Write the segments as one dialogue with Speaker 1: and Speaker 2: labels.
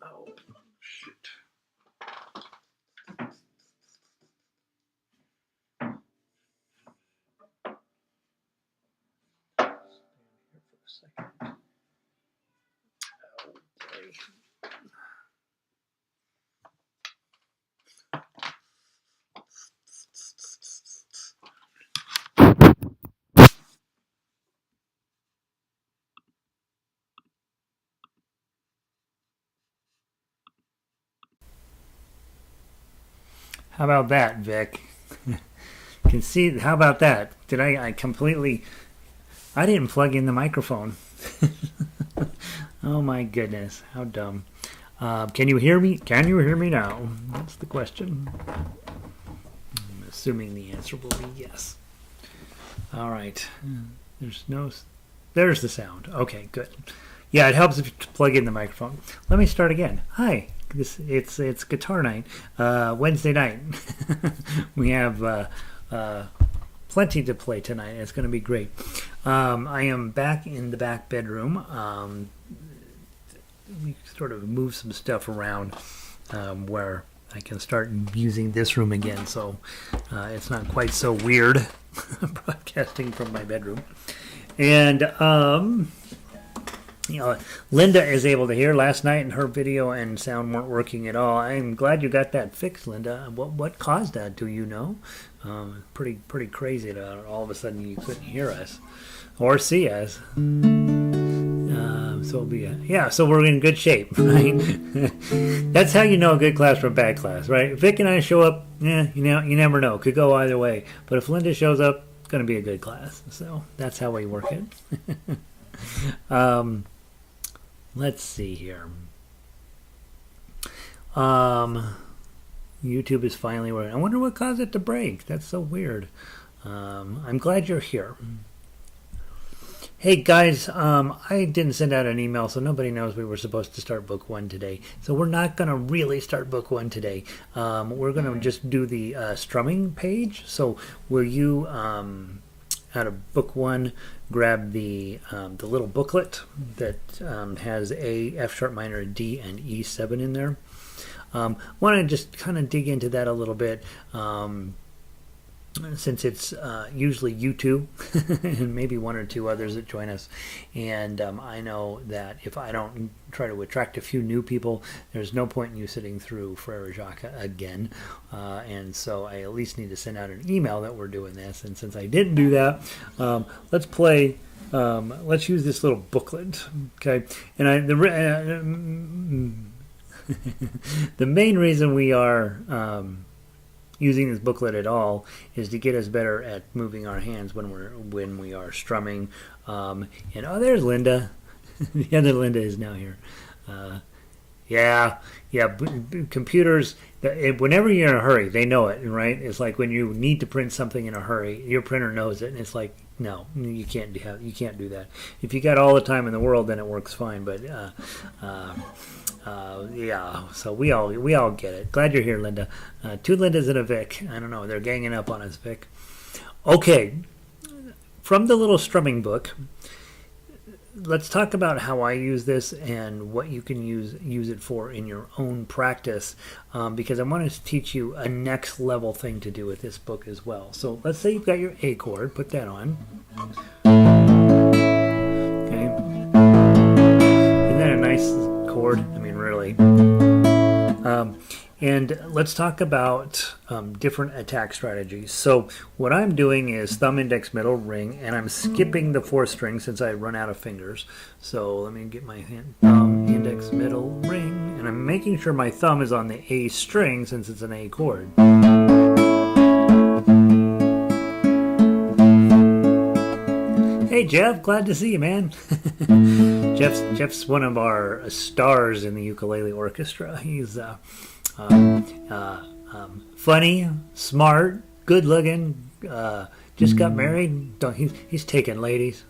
Speaker 1: Oh, shoot. How about that, Vic? Can see, how about that? Did I completely, I didn't plug in the microphone. Oh my goodness, how dumb. Can you hear me? Can you hear me now? That's the question. I'm assuming the answer will be yes. All right. There's the sound. Okay, good. Yeah, it helps if you plug in the microphone. Let me start again. Hi. It's guitar night, Wednesday night. We have plenty to play tonight. It's going to be great. I am back in the back bedroom. We sort of move some stuff around where I can start using this room again, so it's not quite so weird broadcasting from my bedroom. And Linda is able to hear. Last night and her video and sound weren't working at all. I'm glad you got that fixed, Linda. What caused that? Do you know? Pretty crazy that all of a sudden you couldn't hear us or see us. So we're in good shape, right? That's how you know a good class from a bad class, right? If Vic and I show up, you never know. Could go either way. But if Linda shows up, it's going to be a good class. So that's how we work it. Let's see here. YouTube is finally working. I wonder what caused it to break. That's so weird. I'm glad you're here. Hey guys, I didn't send out an email, so nobody knows we were supposed to start book 1 today. So we're not going to really start book 1 today. We're going to just do the strumming page. So will you, out of book 1, grab the little booklet that has A, F sharp minor, D, and E7 in there. Want to just kind of dig into that a little bit. Since it's usually you two and maybe one or two others that join us, and I know that if I don't try to attract a few new people, there's no point in you sitting through Frere Jacques again, and so I at least need to send out an email that we're doing this. And since I didn't do that, let's play. Let's use this little booklet, okay? And the main reason we are using this booklet at all is to get us better at moving our hands when we are strumming. And there's Linda. The other Linda is now here. Computers, whenever you're in a hurry, they know it, right? It's like when you need to print something in a hurry, your printer knows it, and it's like, no, you can't do that. If you got all the time in the world, then it works fine. But so we all get it. Glad you're here, Linda. 2 Lindas and a Vic. I don't know, they're ganging up on us, Vic. Okay, from the little strumming book, let's talk about how I use this and what you can use it for in your own practice, because I want to teach you a next level thing to do with this book as well. So let's say you've got your A chord, put that on. Okay, isn't that a nice chord? I mean, really. And let's talk about different attack strategies. So what I'm doing is thumb, index, middle, ring, and I'm skipping the 4th string since I run out of fingers. So let me get my hand, thumb, index, middle, ring, and I'm making sure my thumb is on the A string since it's an A chord. Hey Jeff, glad to see you, man. Jeff's one of our stars in the ukulele orchestra. He's funny, smart, good looking, just got married. He's taking ladies.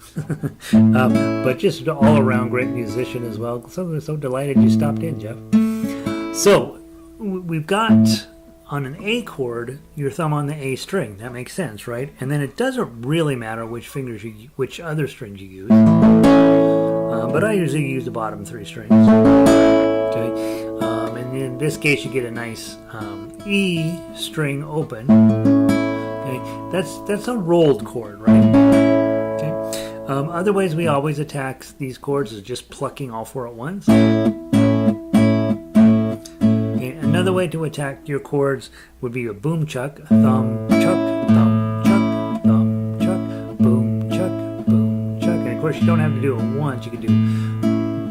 Speaker 1: But just all around great musician as well. So delighted you stopped in, Jeff. So we've got on an A chord your thumb on the A string. That makes sense, right? And then it doesn't really matter which other strings you use. But I usually use the bottom 3 strings. Okay. in this case you get a nice E string open. Okay, that's a rolled chord, right? Okay. Other ways we always attack these chords is just plucking all four at once. Okay, another way to attack your chords would be a boom chuck, thumb chuck, thumb chuck, thumb chuck, boom chuck, boom chuck. And of course you don't have to do it once. You can do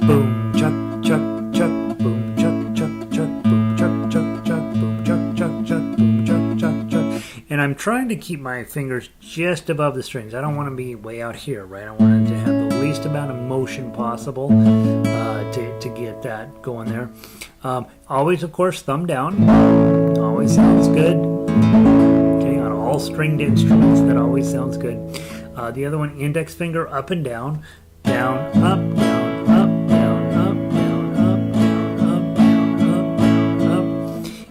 Speaker 1: boom chuck, chuck, chuck, boom chuck, chuck, chuck, boom chuck, chuck, chuck, boom chuck, chuck, chuck, boom chuck, chuck, chuck. And I'm trying to keep my fingers just above the strings. I don't want to be way out here, right? I want it to have the least amount of motion possible to get that going there. Always, of course, thumb down. Always sounds good. Okay, on all stringed instruments, that always sounds good. The other one, index finger up and down, down, up, down, up, down, up, down, up, down, up, down, up, down, up.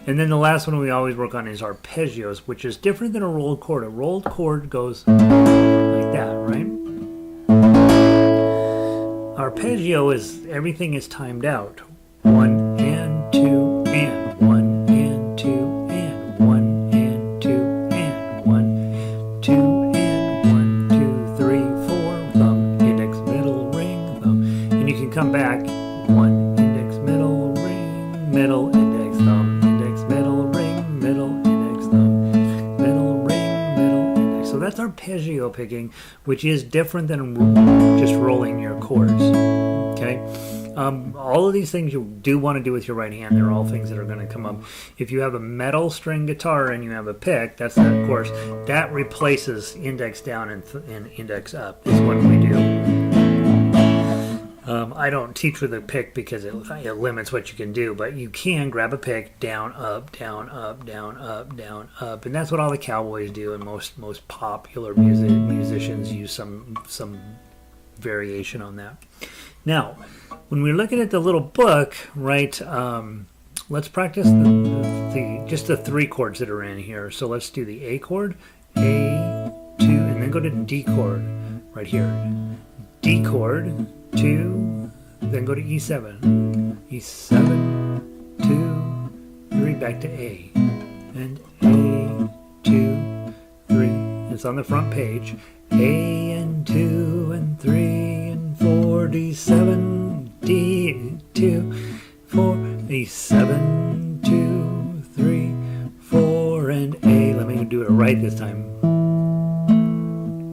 Speaker 1: And then the last one we always work on is arpeggios, which is different than a rolled chord. A rolled chord goes like that, right? Arpeggio is everything is timed out. 1 and 2 and 1 and 2 and 1 and 2 and 1, 2 and 1, 2, 3, 4, thumb, index, middle, ring, thumb. And you can come back 1, index, middle, ring, middle, index, thumb, index, middle, ring, middle, index, thumb, middle, ring, middle, index. So that's arpeggio picking, which is different than just rolling your chords. Okay. All of these things you do want to do with your right hand. They're all things that are going to come up. If you have a metal string guitar and you have a pick, that's of course that replaces index down and index up. Is what we do. I don't teach with a pick because it limits what you can do, but you can grab a pick, down, up, down, up, down, up, down, up, and that's what all the cowboys do, and most popular musicians use some variation on that. Now, when we're looking at the little book, right, let's practice just the three chords that are in here. So let's do the A chord, A, 2, and then go to D chord right here. D chord, 2, then go to E7. E7, 2, 3, back to A. And A, 2, 3. It's on the front page. A and 2 and 3 and 4, D7, D, 2, 4, E7, 2, 3, 4, and A. Let me do it right this time.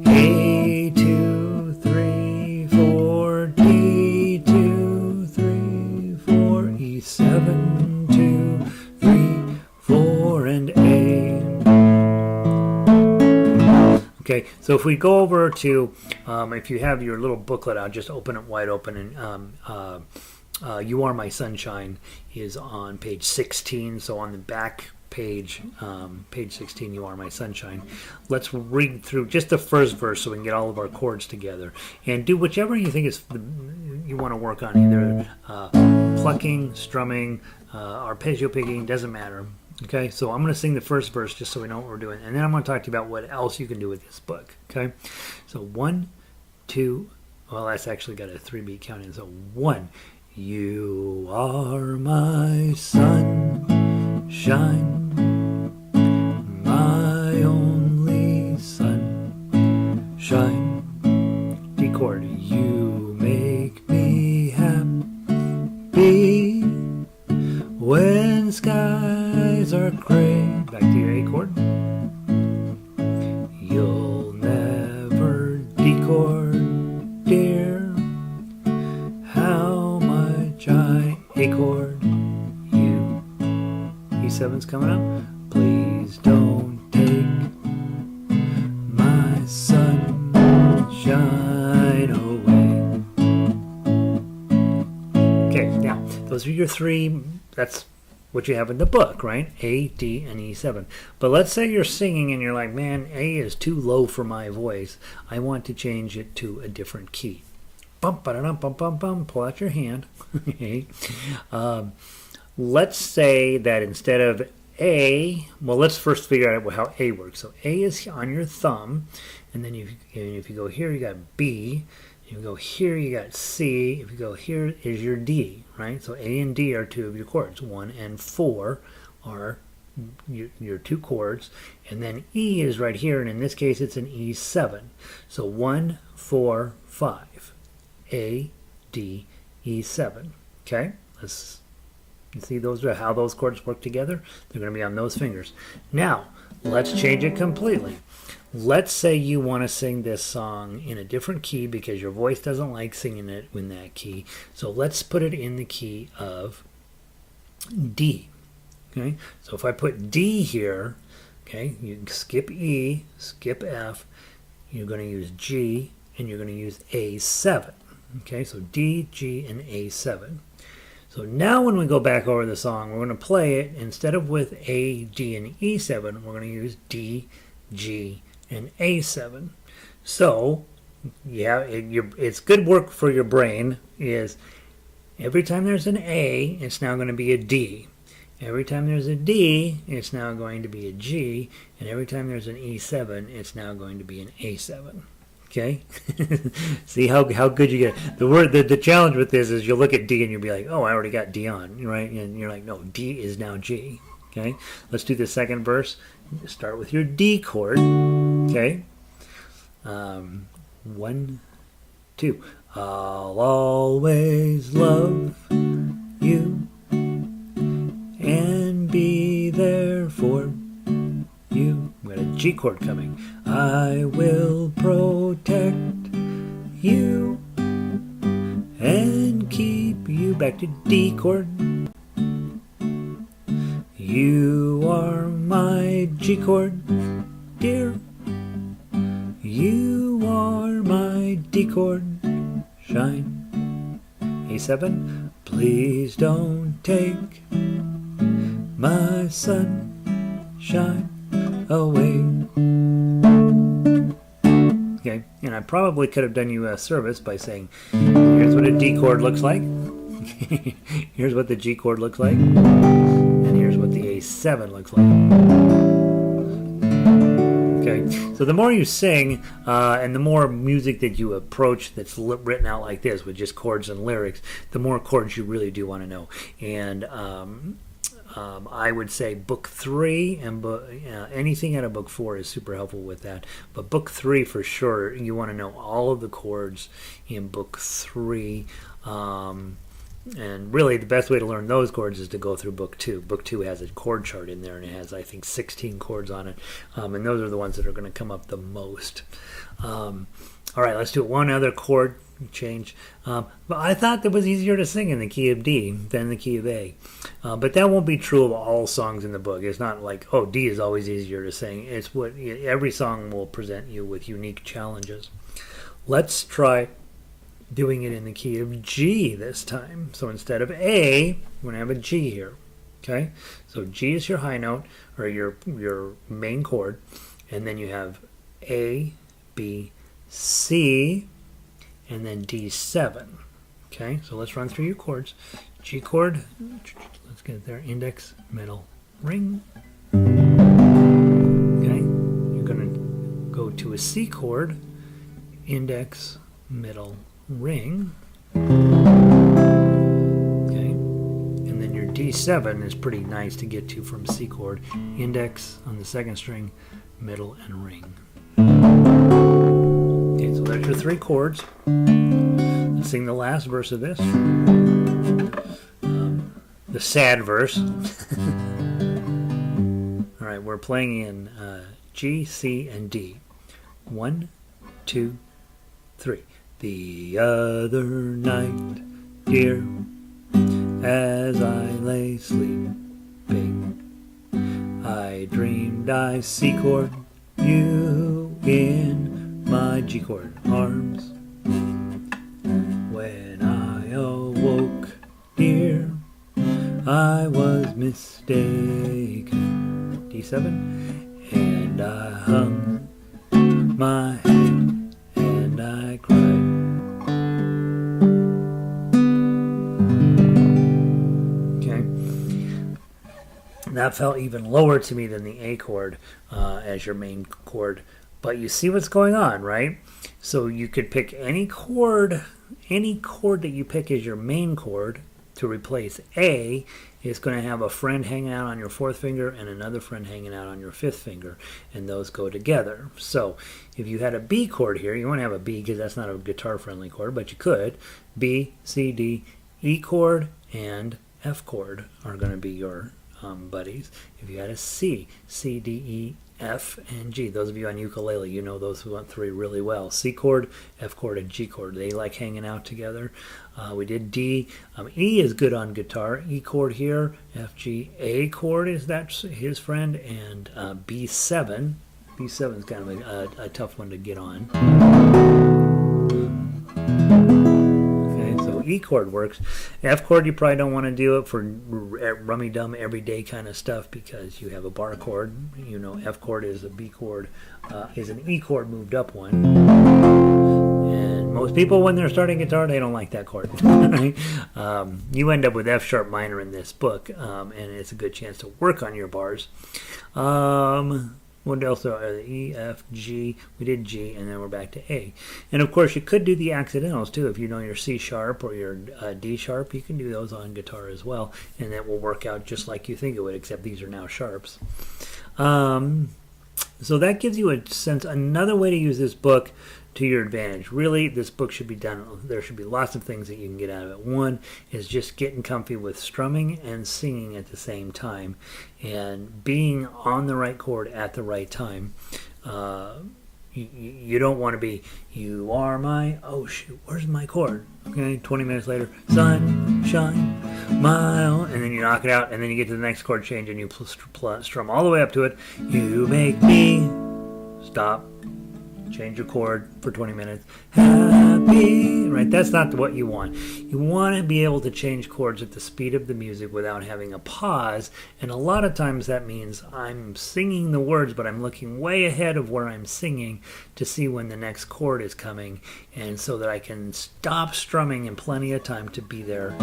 Speaker 1: A, 2, 3, 4, D, 2, 3, 4, E7, 2, 3, 4, and A. Okay, so if we go over to, if you have your little booklet out, just open it wide open, and You Are My Sunshine is on page 16, so on the back page, page 16, You Are My Sunshine. Let's read through just the first verse so we can get all of our chords together, and do whichever you think is you want to work on, either plucking, strumming, arpeggio picking, doesn't matter. Okay, so I'm going to sing the first verse just so we know what we're doing, and then I'm going to talk to you about what else you can do with this book. Okay, so 1, 2, well, that's actually got a 3-beat count in, so 1. You are my sunshine, my only sunshine. D chord, you make me happy when skies are gray. Back to your A chord. You'll never, D chord, dear, how much I, A chord, you. E7's coming up. Please don't take my sunshine away. Okay, now, those are your three. That's what you have in the book, right? A, D, and E7. But let's say you're singing and you're like, man, A is too low for my voice. I want to change it to a different key. Bum, ba-da-dum, bum, bum, bum. Pull out your hand. Let's say that instead of A, well, let's first figure out how A works. So A is on your thumb, and then if you go here, you got B, You go here, you got C. If you go here, is your D, right? So A and D are two of your chords. 1 and 4 are your two chords. And then E is right here, and in this case, it's an E7. So 1, 4, 5. A, D, E7. Okay? Let's see how those chords work together. They're going to be on those fingers. Now, let's change it completely. Let's say you want to sing this song in a different key because your voice doesn't like singing it in that key. So let's put it in the key of D. Okay? So if I put D here, okay, you skip E, skip F, you're going to use G, and you're going to use A7. Okay, so D, G, and A7. So now when we go back over the song, we're going to play it, instead of with A, D, and E7, we're going to use D, G, and A7. So, yeah, it's good work for your brain. Is every time there's an A, it's now going to be a D. Every time there's a D, it's now going to be a G. And every time there's an E7, it's now going to be an A7. Okay? See how good you get. The challenge with this is you'll look at D and you'll be like, oh, I already got D on, right? And you're like, no, D is now G. Okay? Let's do the second verse. Start with your D chord. Okay? 1, 2. I'll always love you and be there for you. We've got a G chord coming. I will protect you and keep you. Back to D chord. You are my G chord, dear. You are my D chord. Shine. A7. Please don't take my sunshine away. Okay, and I probably could have done you a service by saying, here's what a D chord looks like. Here's what the G chord looks like. And here's what the A7 looks like. Okay, so the more you sing, and the more music that you approach that's written out like this with just chords and lyrics, the more chords you really do want to know. And I would say book 3 and anything out of book 4 is super helpful with that. But book 3 for sure, you want to know all of the chords in book 3. And really the best way to learn those chords is to go through book 2. Book 2 has a chord chart in there, and it has, I think, 16 chords on it. And those are the ones that are going to come up the most. All right, let's do one other chord change. But I thought it was easier to sing in the key of D than the key of A. But that won't be true of all songs in the book. It's not like, oh, D is always easier to sing. It's what every song will present you with unique challenges. Let's try doing it in the key of G this time. So instead of A, we're going to have a G here. Okay? So G is your high note, or your main chord. And then you have A, B, C, and then D7. Okay? So let's run through your chords. G chord, let's get it there. Index, middle, ring. Okay? You're going to go to a C chord, index, middle, ring. Okay, and then your D7 is pretty nice to get to from C chord, index on the second string, middle, and ring. Okay, so there's your 3 chords. Let's sing the last verse of this, the sad verse. All right, we're playing in G, C, and D. 1, 2, 3. The other night, dear, as I lay sleeping, I dreamed I C chord you in my G chord arms. When I awoke, dear, I was mistaken. D7, and I hung my head and I cried. That felt even lower to me than the A chord as your main chord, But you see what's going on, right? So you could pick any chord that you pick as your main chord to replace A is going to have a friend hanging out on your fourth finger and another friend hanging out on your fifth finger, and those go together. So if you had a B chord here, you won't have a B because that's not a guitar-friendly chord, but you could. B, C, D, E chord, and F chord are going to be your buddies. If you had a C, C, D, E, F, and G. Those of you on ukulele, you know those three really well. C chord, F chord, and G chord. They like hanging out together. We did D. E is good on guitar. E chord here, F, G. A chord is his friend, and B7. B7 is kind of a tough one to get on. E chord works. F chord, you probably don't want to do it for rummy-dum everyday kind of stuff because you have a bar chord. You know, F chord is a B chord, is an E chord moved up one. And most people, when they're starting guitar, they don't like that chord. Right? You end up with F sharp minor in this book, and it's a good chance to work on your bars. What else are E, F, G? We did G, and then we're back to A. And of course, you could do the accidentals too. If you know your C sharp or your D sharp, you can do those on guitar as well, and that will work out just like you think it would, except these are now sharps. So that gives you a sense, another way to use this book to your advantage. Really, this book should be done. There should be lots of things that you can get out of it. One is just getting comfy with strumming and singing at the same time, and being on the right chord at the right time. You don't want to be, you are my, oh shoot, where's my chord? Okay, 20 minutes later, sunshine, my own, and then you knock it out, and then you get to the next chord change, and you strum all the way up to it. You make me stop. Change your chord for 20 minutes. Happy, right? That's not what you want. You want to be able to change chords at the speed of the music without having a pause. And a lot of times that means I'm singing the words, but I'm looking way ahead of where I'm singing to see when the next chord is coming, and so that I can stop strumming in plenty of time to be there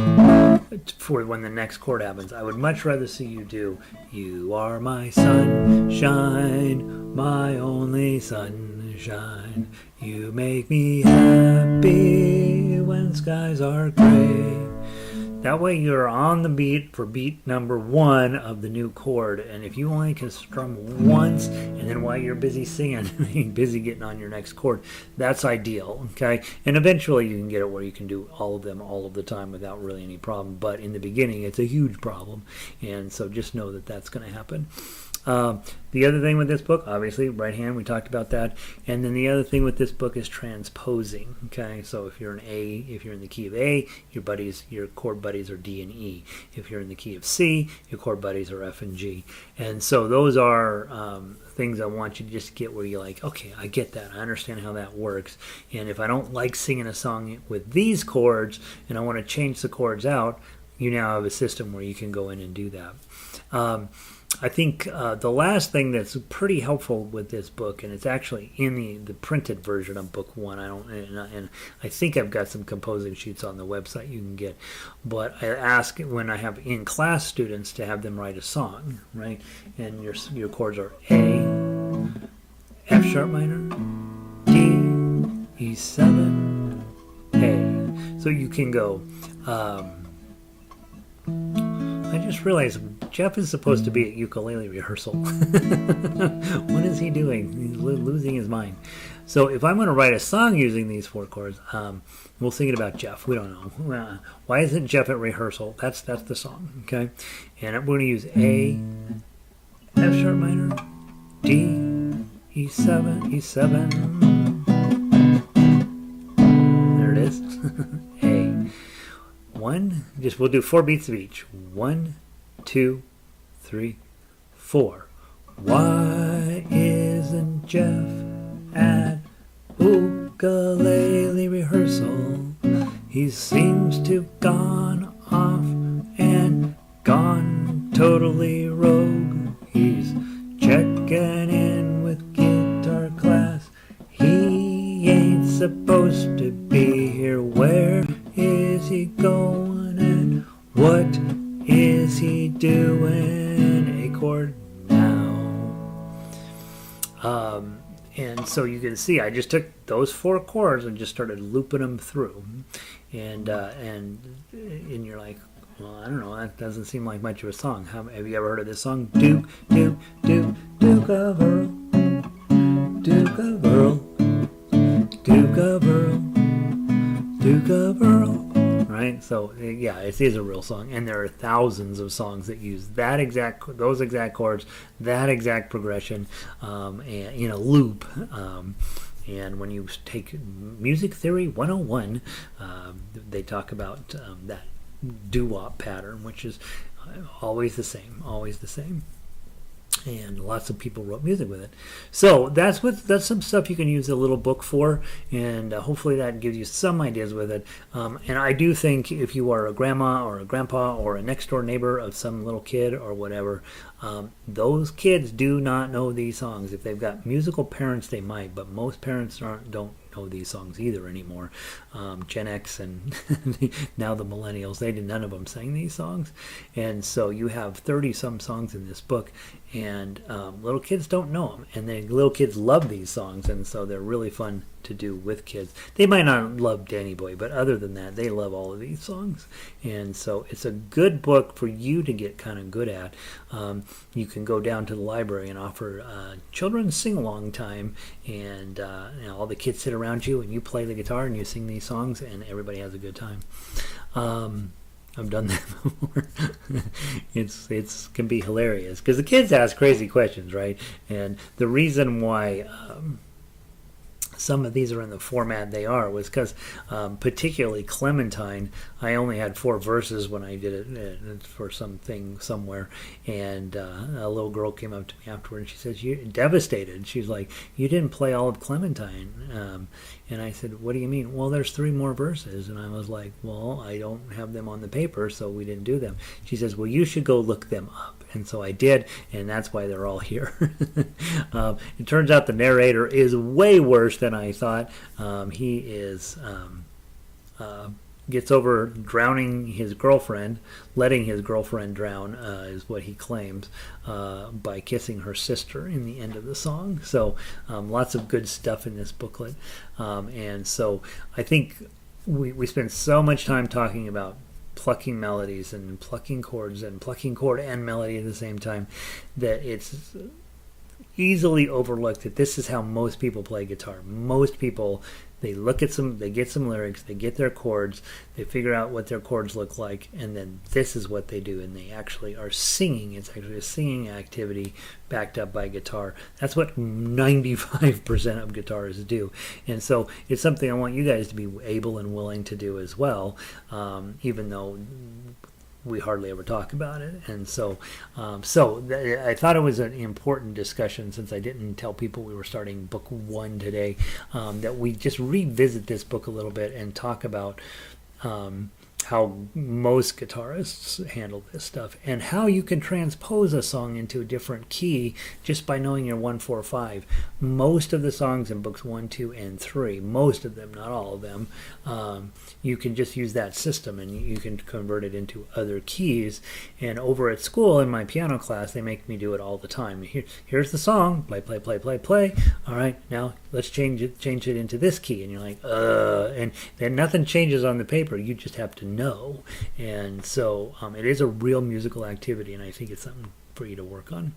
Speaker 1: for when the next chord happens. I would much rather see you do, you are my sunshine, my only sunshine. You make me happy when skies are gray. That way you're on the beat for beat number 1 of the new chord, and if you only can strum once, and then while you're busy singing, busy getting on your next chord, that's ideal, okay? And eventually you can get it where you can do all of them all of the time without really any problem, but in the beginning it's a huge problem, and so just know that that's going to happen. The other thing with this book, obviously, right hand, we talked about that. And then the other thing with this book is transposing. Okay, so if you're in the key of A, your chord buddies are D and E. If you're in the key of C, your chord buddies are F and G. And so those are things I want you to just get where you're like, okay, I get that. I understand how that works. And if I don't like singing a song with these chords and I want to change the chords out, you now have a system where you can go in and do that. I think the last thing that's pretty helpful with this book, and it's actually in the printed version of book 1. And I think I've got some composing sheets on the website you can get. But I ask when I have in-class students to have them write a song, right? And your chords are A, F sharp minor, D, E7, A. So you can go. I just realized Jeff is supposed to be at ukulele rehearsal. What is he doing? He's losing his mind. So if I'm going to write a song using these 4 chords, we'll sing it about Jeff. We don't know. Why isn't Jeff at rehearsal? That's the song, okay? And we're going to use A, F sharp minor, D, E7, E7. There it is. A. We'll do 4 beats of each. 1, 2, 3, 4. Why isn't Jeff at ukulele rehearsal? He seems to have gone off and gone totally rogue. He's checking in with guitar class. He ain't supposed to be here. Where is he going and what is he doing? A chord now. And so you can see, I just took those 4 chords and just started looping them through, and you're like, well, I don't know, that doesn't seem like much of a song. Have you ever heard of this song? Duke, Duke, Duke, Duke of Earl, Duke of Earl, Duke of Earl, Duke of Earl. Right? So yeah, it is a real song, and there are thousands of songs that use those exact chords, that exact progression, and in a loop. And when you take Music Theory 101, they talk about that doo-wop pattern, which is always the same, always the same. And lots of people wrote music with it. So that's some stuff you can use a little book for, and hopefully that gives you some ideas with it. And I do think if you are a grandma or a grandpa or a next door neighbor of some little kid or whatever, those kids do not know these songs. If they've got musical parents, they might, but most parents don't know these songs either anymore. Gen X and now the millennials, none of them sang these songs. And so you have 30 some songs in this book, and little kids don't know them, and the little kids love these songs, and so they're really fun to do with kids. They might not love Danny Boy, but other than that, they love all of these songs. And so it's a good book for you to get kind of good at. You can go down to the library and offer children's sing-along time, and all the kids sit around you, and you play the guitar, and you sing these songs, and everybody has a good time. I've done that before. It's can be hilarious because the kids ask crazy questions, right? And the reason why some of these are in the format they are was because particularly Clementine, I only had 4 verses when I did it for something somewhere, and a little girl came up to me afterward and she says, "You're devastated." She's like, "You didn't play all of Clementine." And I said, "What do you mean?" "Well, there's 3 more verses." And I was like, "Well, I don't have them on the paper, so we didn't do them." She says, "Well, you should go look them up." And so I did, and that's why they're all here. It turns out the narrator is way worse than I thought. He is gets over drowning his girlfriend, letting his girlfriend drown, is what he claims, by kissing her sister in the end of the song. So lots of good stuff in this booklet. And so I think we spend so much time talking about plucking melodies and plucking chords and plucking chord and melody at the same time that it's easily overlooked that this is how most people play guitar. Most people, they get some lyrics, they get their chords, they figure out what their chords look like, and then this is what they do, and they actually are singing. It's actually a singing activity backed up by guitar. That's what 95% of guitarists do. And so it's something I want you guys to be able and willing to do as well, even though we hardly ever talk about it. And so I thought it was an important discussion, since I didn't tell people we were starting book 1 today, that we just revisit this book a little bit and talk about how most guitarists handle this stuff, and how you can transpose a song into a different key just by knowing your 1-4-5. Most of the songs in books 1, 2, and 3, most of them, not all of them, you can just use that system and you can convert it into other keys. And over at school in my piano class, they make me do it all the time. Here's the song, play, play, play, play, play. All right, now let's change it into this key. And you're like, and then nothing changes on the paper. You just have to know. And so it is a real musical activity, and I think it's something for you to work on.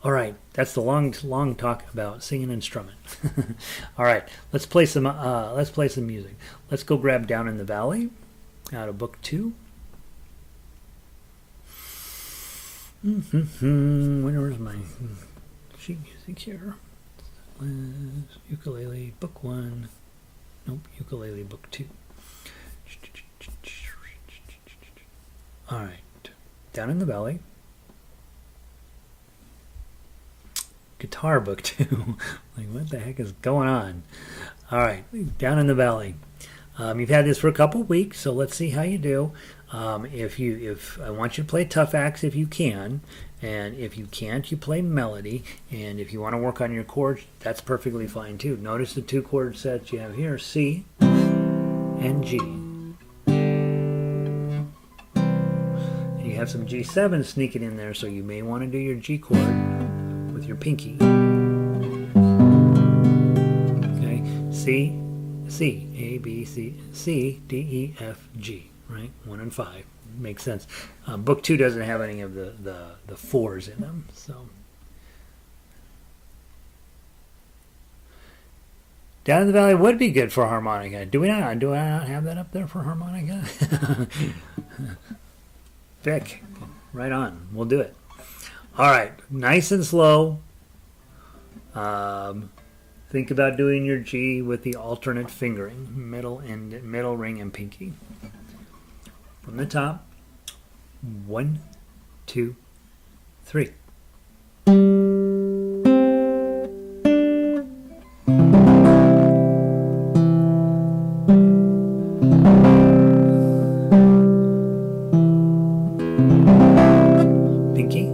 Speaker 1: All right, that's the long talk about singing and strumming. All right, let's play some music. Let's go grab Down in the Valley out of book 2. Where is my sheet music here? Ukulele, book 1. Nope, ukulele, book 2. All right, Down in the Valley. Guitar book 2. Like, what the heck is going on? All right, Down in the Valley. You've had this for a couple weeks, so let's see how you do. If I want you to play tough acts if you can, and if you can't, you play melody. And if you want to work on your chords, that's perfectly fine too. Notice the 2 chord sets you have here: C and G. And you have some G7 sneaking in there, so you may want to do your G chord with your pinky. C, C, A, B, C, C, D, E, F, G, right? 1 and 5. Makes sense. Book 2 doesn't have any of the 4s in them, so. Down in the Valley would be good for harmonica. Do I not have that up there for harmonica? Vic, right on. We'll do it. All right, nice and slow. Think about doing your G with the alternate fingering, middle ring and pinky. From the top, 1, 2, 3. Pinky.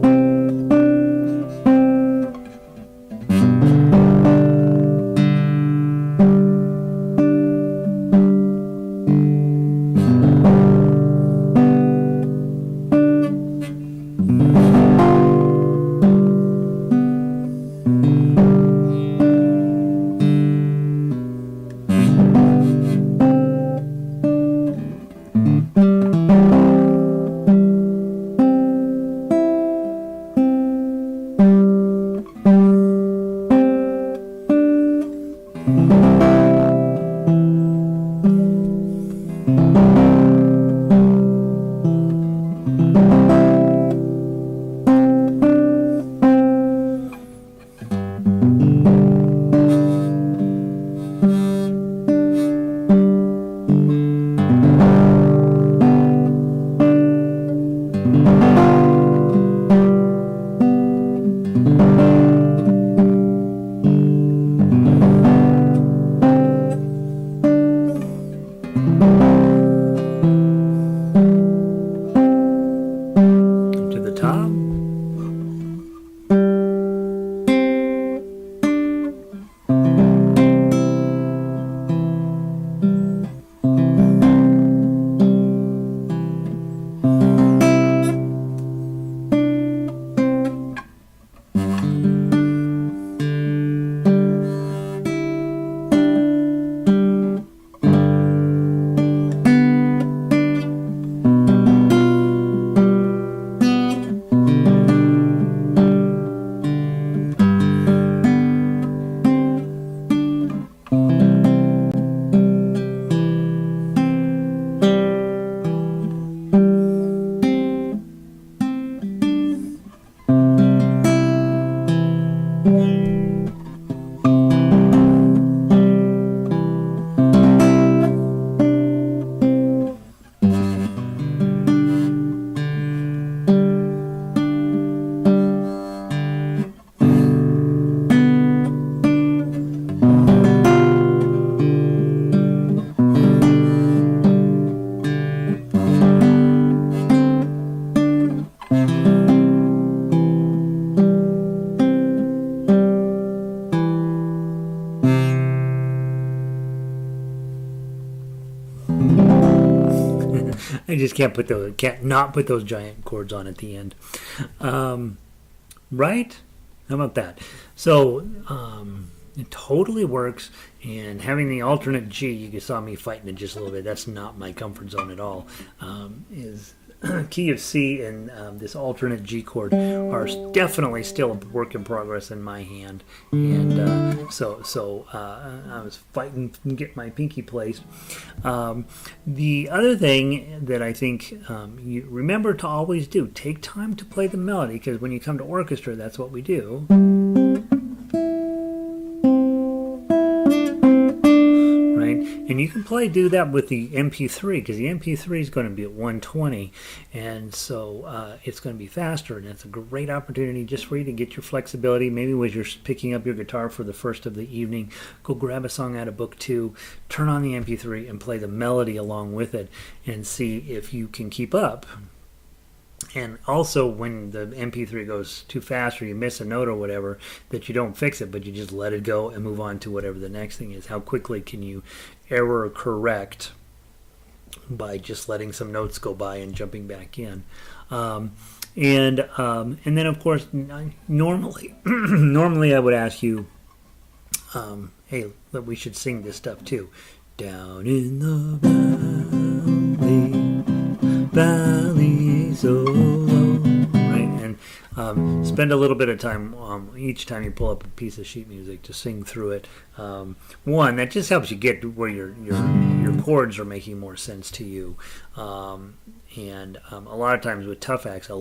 Speaker 1: I just can't not put those giant chords on at the end. Right? How about that? So it totally works. And having the alternate G, you saw me fighting it just a little bit. That's not my comfort zone at all. Is key of C and this alternate G chord are definitely still a work in progress in my hand, and so I was fighting to get my pinky placed. The other thing that I think you remember to always do, take time to play the melody, because when you come to orchestra, that's what we do. And you can do that with the MP3, because the MP3 is going to be at 120, and so it's going to be faster, and it's a great opportunity just for you to get your flexibility. Maybe when you're picking up your guitar for the first of the evening, go grab a song out of book 2, turn on the MP3, and play the melody along with it, and see if you can keep up. And also, when the MP3 goes too fast or you miss a note or whatever, that you don't fix it, but you just let it go and move on to whatever the next thing is. How quickly can you error correct by just letting some notes go by and jumping back in? And then, of course, normally I would ask you, hey, look, we should sing this stuff too. Down in the valley so low, right? And spend a little bit of time each time you pull up a piece of sheet music to sing through it. One, that just helps you get where your chords are making more sense to you. And a lot of times with tough acts, we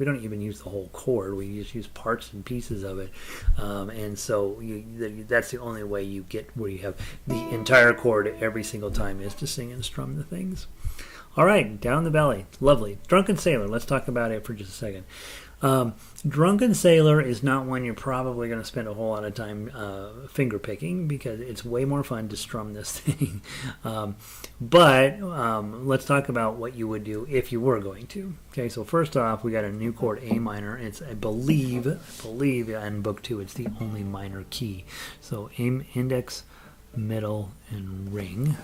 Speaker 1: don't even use the whole chord. We just use parts and pieces of it. And so that's the only way you get where you have the entire chord every single time is to sing and strum the things. All right, Down the Valley. Lovely. Drunken Sailor. Let's talk about it for just a second. Drunken Sailor is not one you're probably going to spend a whole lot of time finger picking, because it's way more fun to strum this thing. But let's talk about what you would do if you were going to. Okay, so first off, we got a new chord, A minor. It's, I believe in book 2, it's the only minor key. So aim, index, middle, and ring.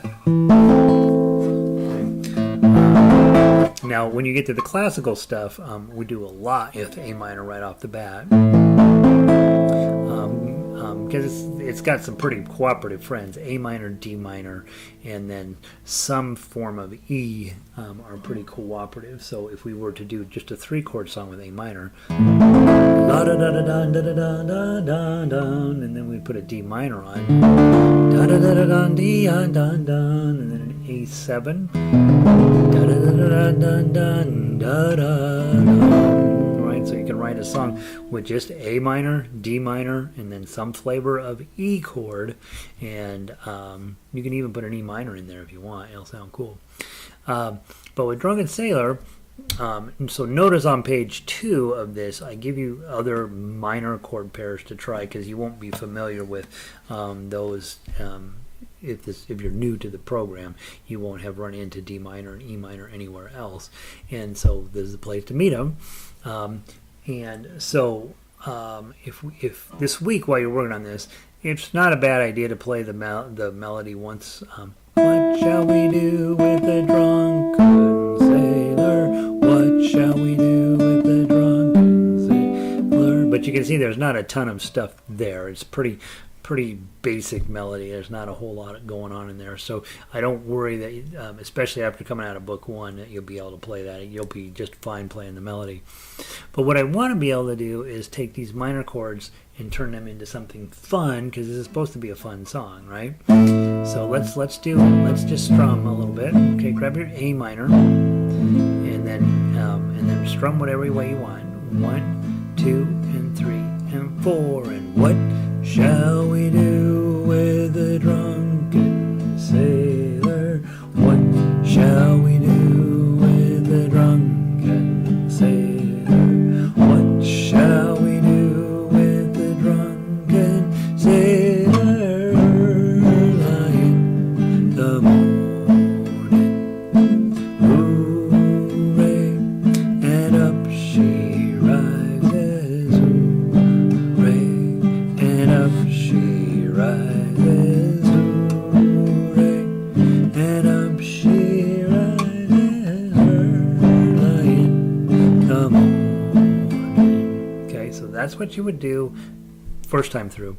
Speaker 1: Now, when you get to the classical stuff, we do a lot with A minor right off the bat, because it's got some pretty cooperative friends. A minor, D minor, and then some form of E are pretty cooperative. So if we were to do just a 3-chord song with A minor, la da da da da da da da da da, and then we put a D minor on, da da da da da da da da, and then an A7, da da da da da da da da. Right, so you can write a song with just A minor, D minor, and then some flavor of E chord, and you can even put an E minor in there if you want. It'll sound cool. But with Drunken Sailor, so notice on page 2 of this, I give you other minor chord pairs to try, because you won't be familiar with those. If you're new to the program, you won't have run into D minor and E minor anywhere else, and so this is the place to meet them. And so if this week while you're working on this, it's not a bad idea to play the melody once. What shall we do with the drunken sailor? What shall we do with the drunken sailor? But you can see there's not a ton of stuff there. It's pretty basic melody. There's not a whole lot going on in there, so I don't worry that, especially after coming out of book 1, that you'll be able to play that. You'll be just fine playing the melody. But what I want to be able to do is take these minor chords and turn them into something fun, because this is supposed to be a fun song, right? So let's just strum a little bit. Okay, grab your A minor and then strum whatever way you want. 1, 2, and 3, and 4, and what shall we do with the drunken sailor? What shall we do with the drunken sailor? What shall we do with the drunken sailor? Lying the morning, hooray, and up she rises, hooray, and up she rises, hooray, and up she rises, early in the morning. Okay, so that's what you would do first time through.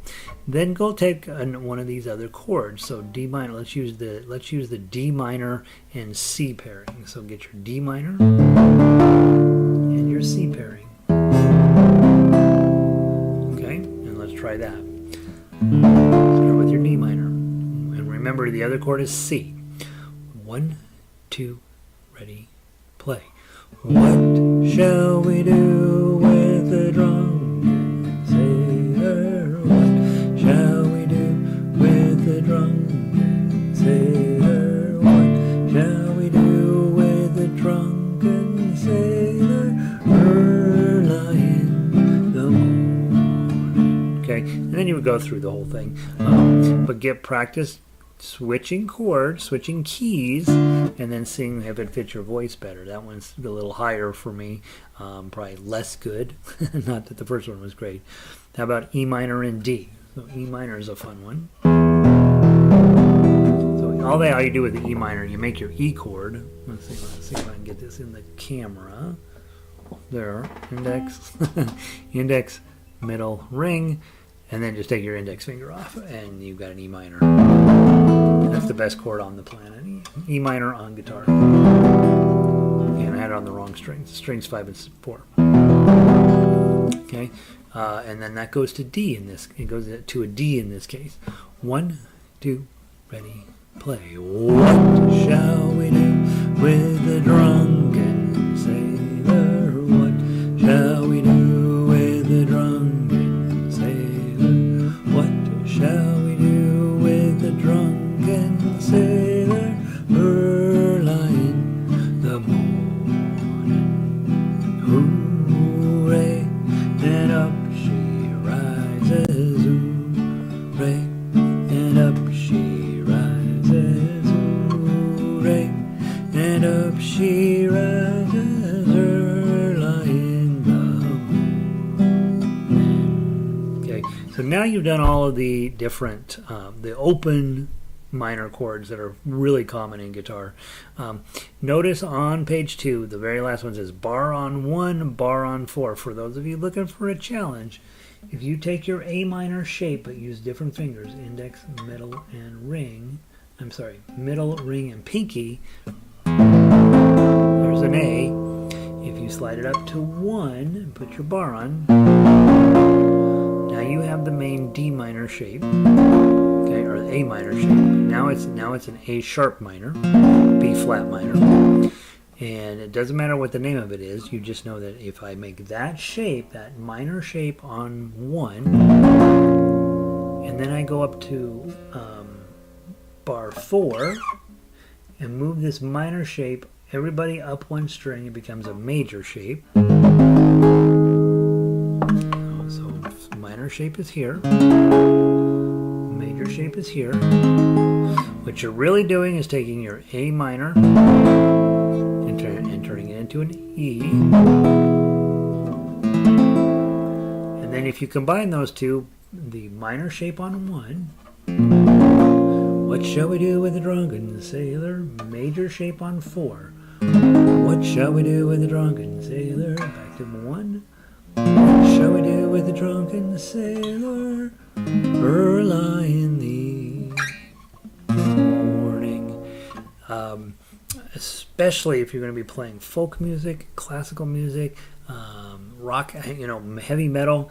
Speaker 1: Then go take one of these other chords. So D minor. Let's use the D minor and C pairing. So get your D minor and your C pairing. Okay, and let's try that. Start with your D minor, and remember the other chord is C. 1, 2, ready, play. What shall we do with the drunken sailor? What shall we do with the drunken sailor? What shall we do with the drunken sailor? Early in the morning. Okay, and then you would go through the whole thing, but get practice switching chords, switching keys, and then seeing if it fits your voice better. That one's a little higher for me, probably less good. Not that the first one was great. How about E minor and D? So E minor is a fun one. So all you do with the E minor, you make your E chord. Let's see if I can get this in the camera. There, index, index, middle, ring, and then just take your index finger off, and you've got an E minor. That's the best chord on the planet. E minor on guitar. And I had it on the wrong strings. Strings 5 and 4. Okay, and then that goes to D in this. It goes to a D in this case. 1, 2, ready, play. What shall we do with the drunken sailor? What shall we do with the drunken sailor? What shall we do with the drunken sailor? Early in the morning, hooray, and up she rises, hooray, and up she rises, hooray, and up she rises early in the morning. Okay, so now you've done all of the different, the open minor chords that are really common in guitar. Notice on page 2, the very last one says bar on 1, bar on 4. For those of you looking for a challenge, if you take your A minor shape but use different fingers, index, middle, and ring, middle, ring, and pinky, there's an A. If you slide it up to 1 and put your bar on, now you have the main D minor shape, okay, or A minor shape. Now it's an A sharp minor, B flat minor, and it doesn't matter what the name of it is. You just know that if I make that shape, that minor shape on 1, and then I go up to bar 4 and move this minor shape, everybody up 1 string, it becomes a major shape. So minor shape is here, major shape is here. What you're really doing is taking your A minor and turning it into an E. And then if you combine those two, the minor shape on 1, what shall we do with the drunken sailor? Major shape on 4. What shall we do with the drunken sailor? Back to 1. What shall we do with the drunken sailor? Early in the morning. Especially if you're going to be playing folk music, classical music, rock, heavy metal,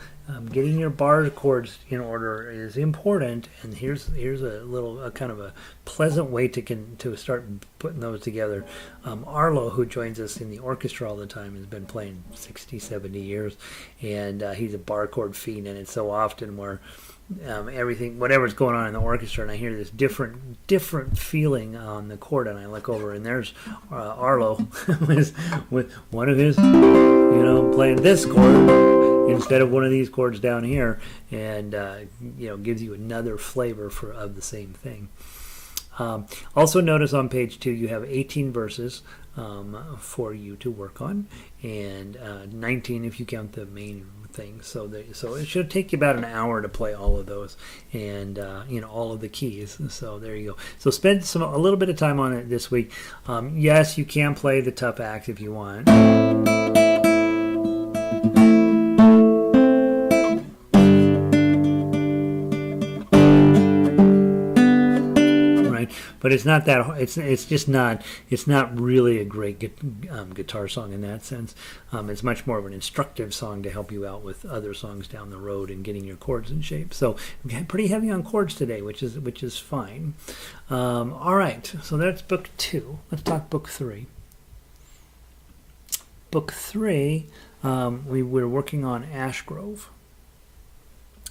Speaker 1: getting your bar chords in order is important. And here's a kind of a pleasant way to start putting those together. Arlo, who joins us in the orchestra all the time, has been playing 60, 70 years, and he's a bar chord fiend, and it's so often where everything, whatever's going on in the orchestra, and I hear this different feeling on the chord, and I look over, and there's Arlo with one of his, playing this chord instead of one of these chords down here, and gives you another flavor of the same thing. Also notice on page 2 you have 18 verses for you to work on, and 19 if you count the main things. So it should take you about an hour to play all of those, and all of the keys. So there you go. So spend a little bit of time on it this week. Yes, you can play the tough acts if you want. But it's not that. It's not really a great guitar song in that sense. It's much more of an instructive song to help you out with other songs down the road and getting your chords in shape. So pretty heavy on chords today, which is fine. All right, so that's book 2. Let's talk book 3. Book 3, we were working on Ash Grove.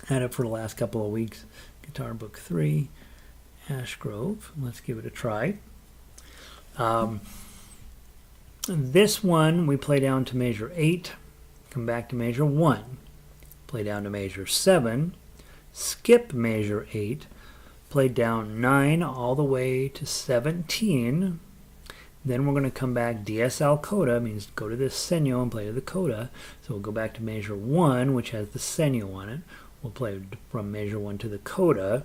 Speaker 1: Had it for the last couple of weeks. Guitar book 3. Ash Grove. Let's give it a try. This one we play down to measure 8, come back to measure 1, play down to measure 7, skip measure 8, play down 9 all the way to 17. Then we're going to come back DSL coda, means go to the segno and play to the coda. So we'll go back to measure 1, which has the segno on it. We'll play from measure 1 to the coda,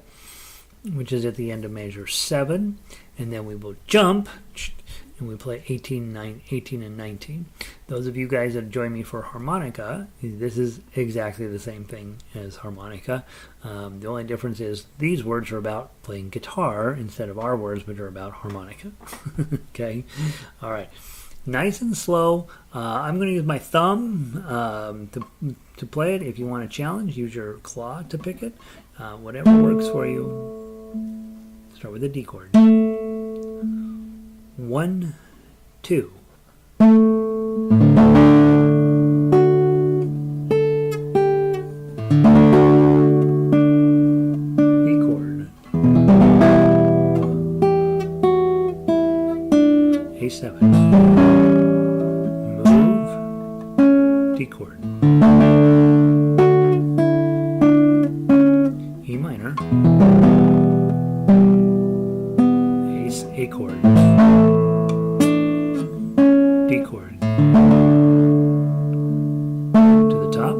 Speaker 1: which is at the end of measure 7, and then we will jump and we play 18, 18 and 19. Those of you guys that join me for harmonica, this is exactly the same thing as harmonica. The only difference is these words are about playing guitar instead of our words, which are about harmonica. Okay, all right. Nice and slow. I'm going to use my thumb to play it. If you want a challenge, use your claw to pick it. Whatever works for you. Start with a D chord. 1, 2. E chord. A7. Move. D chord. E minor. A chord. D chord. To the top.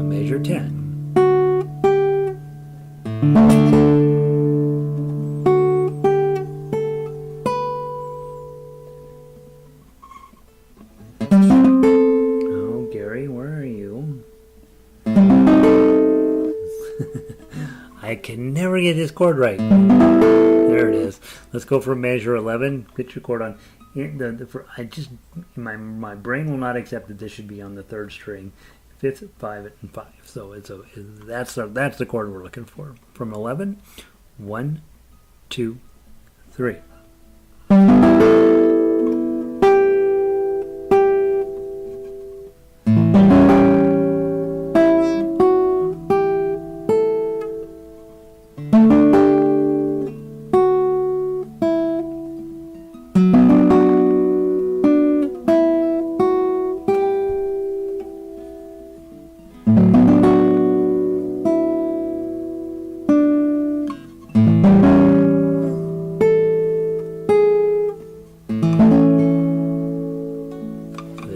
Speaker 1: Measure 10. Oh, Gary, where are you? I can never get this chord right. There it is. Let's go for measure 11. Get your chord on. My brain will not accept that this should be on the 3rd string, 5th, 5, and 5. So that's the chord we're looking for. From 11, 1, 2, 3.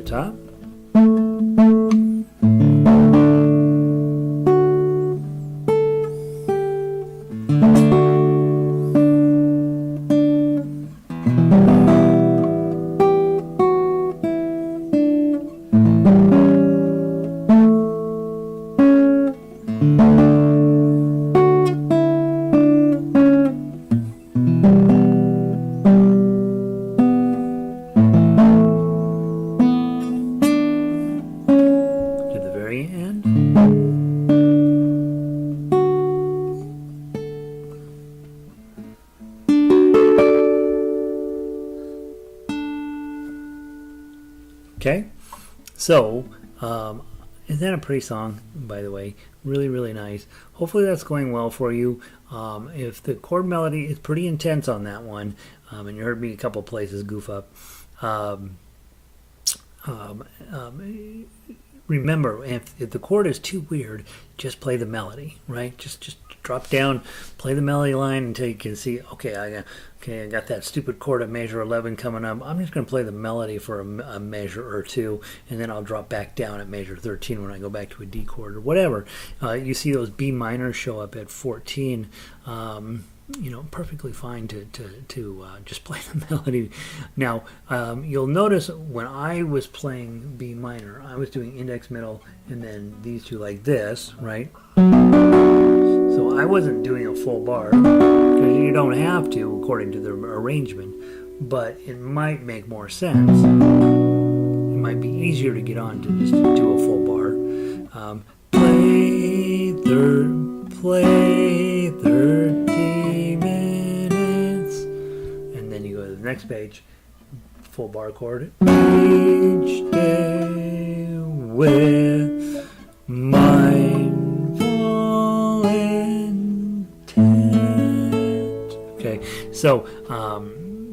Speaker 1: Top. Okay, so isn't that a pretty song, by the way? Really, really nice. Hopefully that's going well for you. If the chord melody is pretty intense on that one, and you heard me a couple places goof up, remember, if the chord is too weird, just play the melody, right? Just drop down, play the melody line until you can see, okay, I got that stupid chord at measure 11 coming up. I'm just going to play the melody for a measure or two, and then I'll drop back down at measure 13 when I go back to a D chord or whatever. You see those B minors show up at 14. Perfectly fine to just play the melody. Now, you'll notice when I was playing B minor, I was doing index, middle, and then these two like this, right? So I wasn't doing a full bar, because you don't have to according to the arrangement, but it might make more sense. It might be easier to get on to just do a full bar. Play 30 minutes, and then you go to the next page, full bar chord. Each day with mindful intent. Okay, so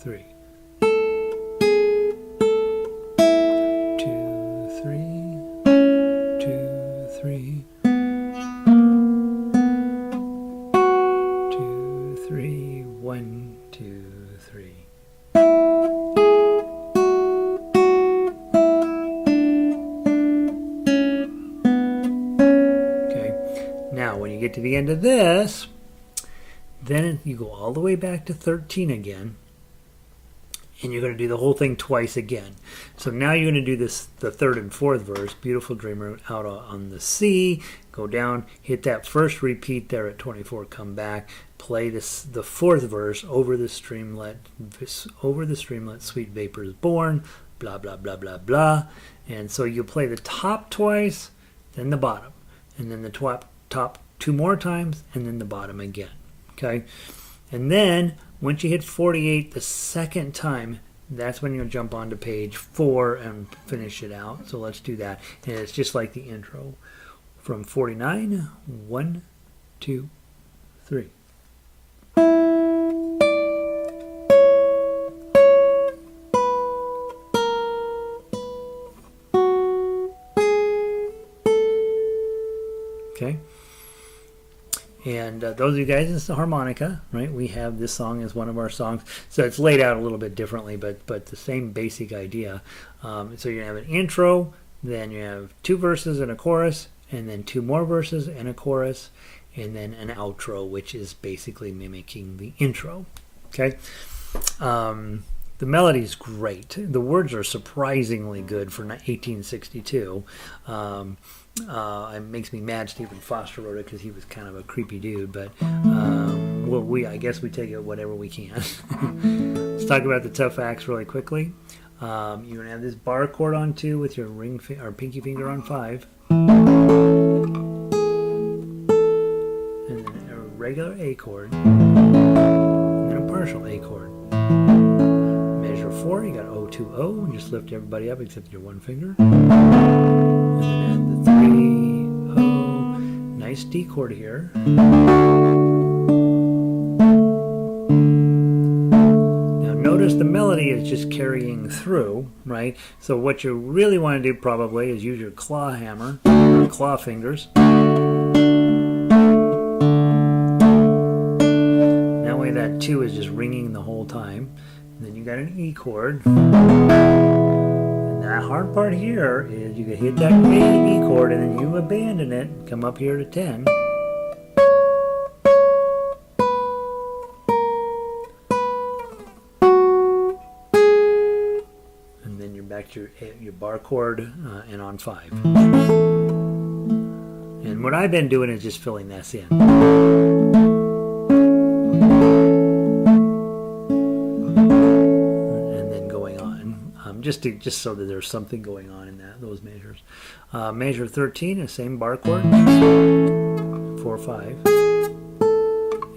Speaker 1: 3. 2, 3. 2, 3. 2, 3. 1, 2, 3. Now, when you get to the end of this, then you go all the way back to 13 again, and you're going to do the whole thing twice again. So now you're going to do this, the third and fourth verse, Beautiful Dreamer, out on the C, go down, hit that first repeat there at 24, come back, play this, the fourth verse, over the streamlet, sweet vapors born, blah, blah, blah, blah, blah. And so you play the top twice, then the bottom, and then the top 2 more times, and then the bottom again. Okay, and then once you hit 48 the second time, that's when you'll jump onto page 4 and finish it out. So let's do that, and it's just like the intro from 49. 1, 2, 3. Okay. And those of you guys, it's the harmonica, right? We have this song as one of our songs. So it's laid out a little bit differently, but the same basic idea. So you have an intro, then you have 2 verses and a chorus, and then 2 more verses and a chorus, and then an outro, which is basically mimicking the intro. Okay? The melody is great. The words are surprisingly good for 1862. It makes me mad Stephen Foster wrote it because he was kind of a creepy dude, but well, I guess we take it whatever we can. Let's talk about the tough acts really quickly. You're going to have this bar chord on 2 with your or pinky finger on 5. And then a regular A chord. And then a partial A chord. Measure 4, you got O, 2, O, and just lift everybody up except your one finger. And then add the 3, O, nice D chord here. Now notice the melody is just carrying through, right? So what you really want to do probably is use your claw hammer, or claw fingers. That way that 2 is just ringing the whole time. And then you got an E chord. And the hard part here is you can hit that E chord and then you abandon it, come up here to 10. And then you're back to your bar chord and on 5. And what I've been doing is just filling this in. Just so that there's something going on in those measures. Measure 13, the same bar chord, 4, 5,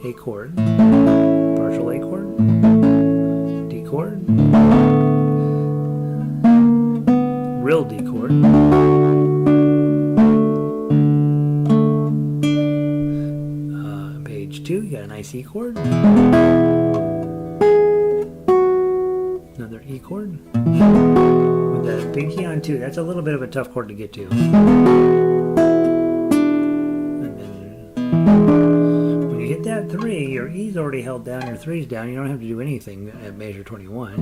Speaker 1: A chord, partial A chord, D chord, real D chord, page 2, you got a nice E chord, another E chord. With that pinky on 2, that's a little bit of a tough chord to get to. And then when you hit that 3, your E's already held down, your 3's down. You don't have to do anything at measure 21.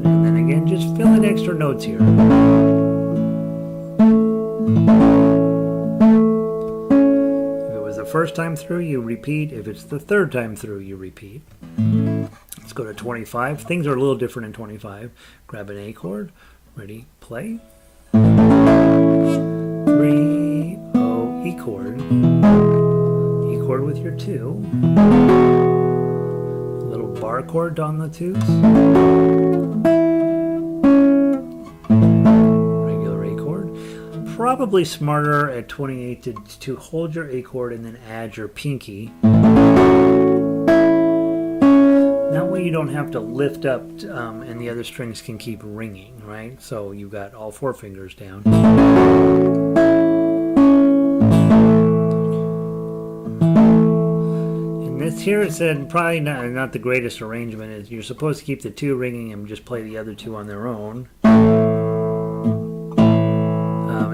Speaker 1: And then again, just fill in extra notes here. First time through, you repeat. If it's the third time through, you repeat. Let's go to 25. Things are a little different in 25. Grab an A chord. Ready? Play. 3, O, E chord. E chord with your 2. A little bar chord on the 2s. Probably smarter at 28 to hold your A chord and then add your pinky. That way you don't have to lift up and the other strings can keep ringing, right? So you've got all 4 fingers down. This here it said probably not the greatest arrangement. Is you're supposed to keep the 2 ringing and just play the other 2 on their own.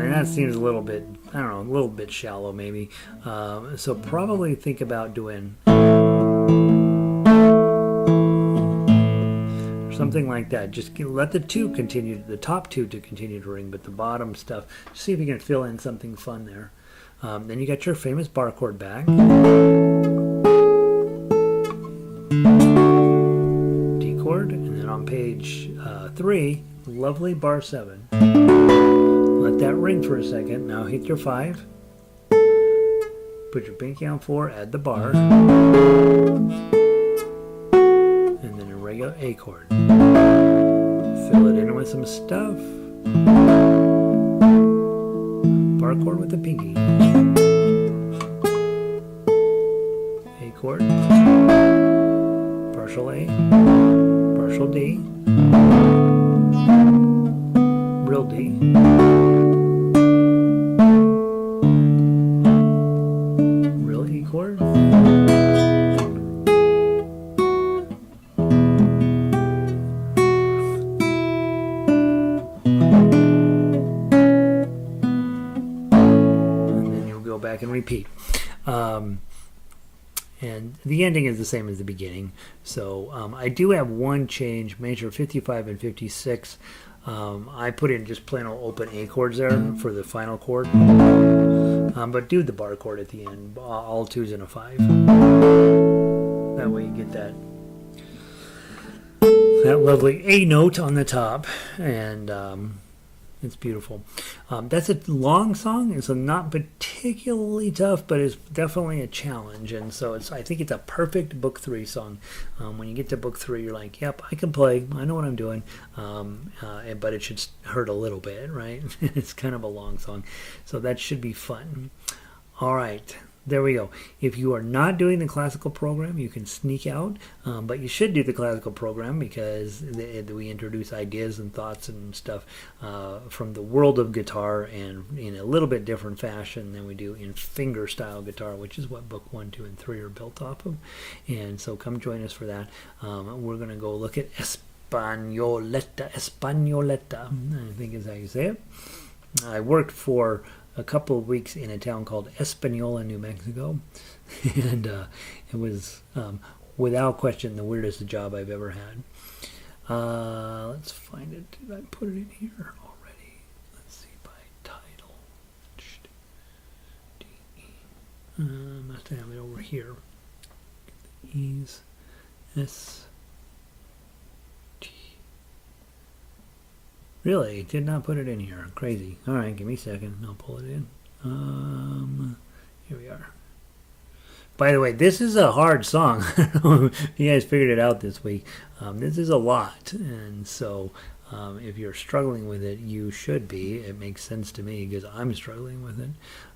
Speaker 1: And that seems a little bit, I don't know, a little bit shallow maybe. So probably think about doing something like that. Just let the 2 continue, the top 2 to continue to ring, but the bottom stuff, see if you can fill in something fun there. Then you got your famous bar chord back. D chord, and then on page 3, lovely bar 7. Let that ring for a second. Now hit your 5. Put your pinky on 4, add the bar. And then a regular A chord. Fill it in with some stuff. Bar chord with the pinky. A chord. Partial A. Partial D. Real D. Real E chord. Back and repeat. And the ending is the same as the beginning. So I do have one change, major 55 and 56. I put in just plain old open A chords there for the final chord. But do the bar chord at the end, all 2s and a 5. That way you get that lovely A note on the top, and it's beautiful. That's a long song, and so not particularly tough, but it's definitely a challenge. And so I think it's a perfect Book 3 song. When you get to Book 3, you're like, yep, I can play. I know what I'm doing. But it should hurt a little bit, right? It's kind of a long song. So that should be fun. All right. There we go. If you are not doing the classical program, you can sneak out, but you should do the classical program because we introduce ideas and thoughts and stuff from the world of guitar, and in a little bit different fashion than we do in fingerstyle guitar, which is what Book 1, 2, and 3 are built off of. And so come join us for that. We're going to go look at Españoleta, I think is how you say it. I worked for a couple of weeks in a town called Española, New Mexico, and it was without question the weirdest job I've ever had. Let's find it. Did I put it in here already? Let's see, by title. Must have it over here. E's, S, T. Really? Did not put it in here. Crazy. All right, give me a second. I'll pull it in. Here we are. By the way, this is a hard song. You guys figured it out this week. This is a lot, and so if you're struggling with it, you should be. It makes sense to me because I'm struggling with it.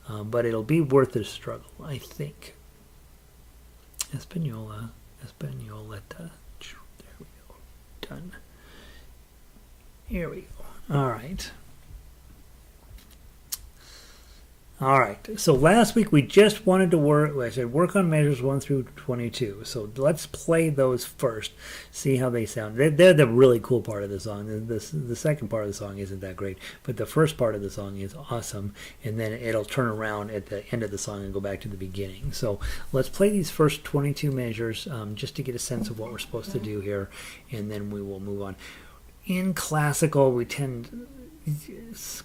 Speaker 1: But it'll be worth the struggle, I think. Españoleta. There we go. Done. Here we go. All right. All right. So last week we just wanted to work on measures 1 through 22. So let's play those first. See how they sound. They're the really cool part of the song. The second part of the song isn't that great, but the first part of the song is awesome. And then it'll turn around at the end of the song and go back to the beginning. So let's play these first 22 measures just to get a sense of what we're supposed to do here, and then we will move on. In classical, we tend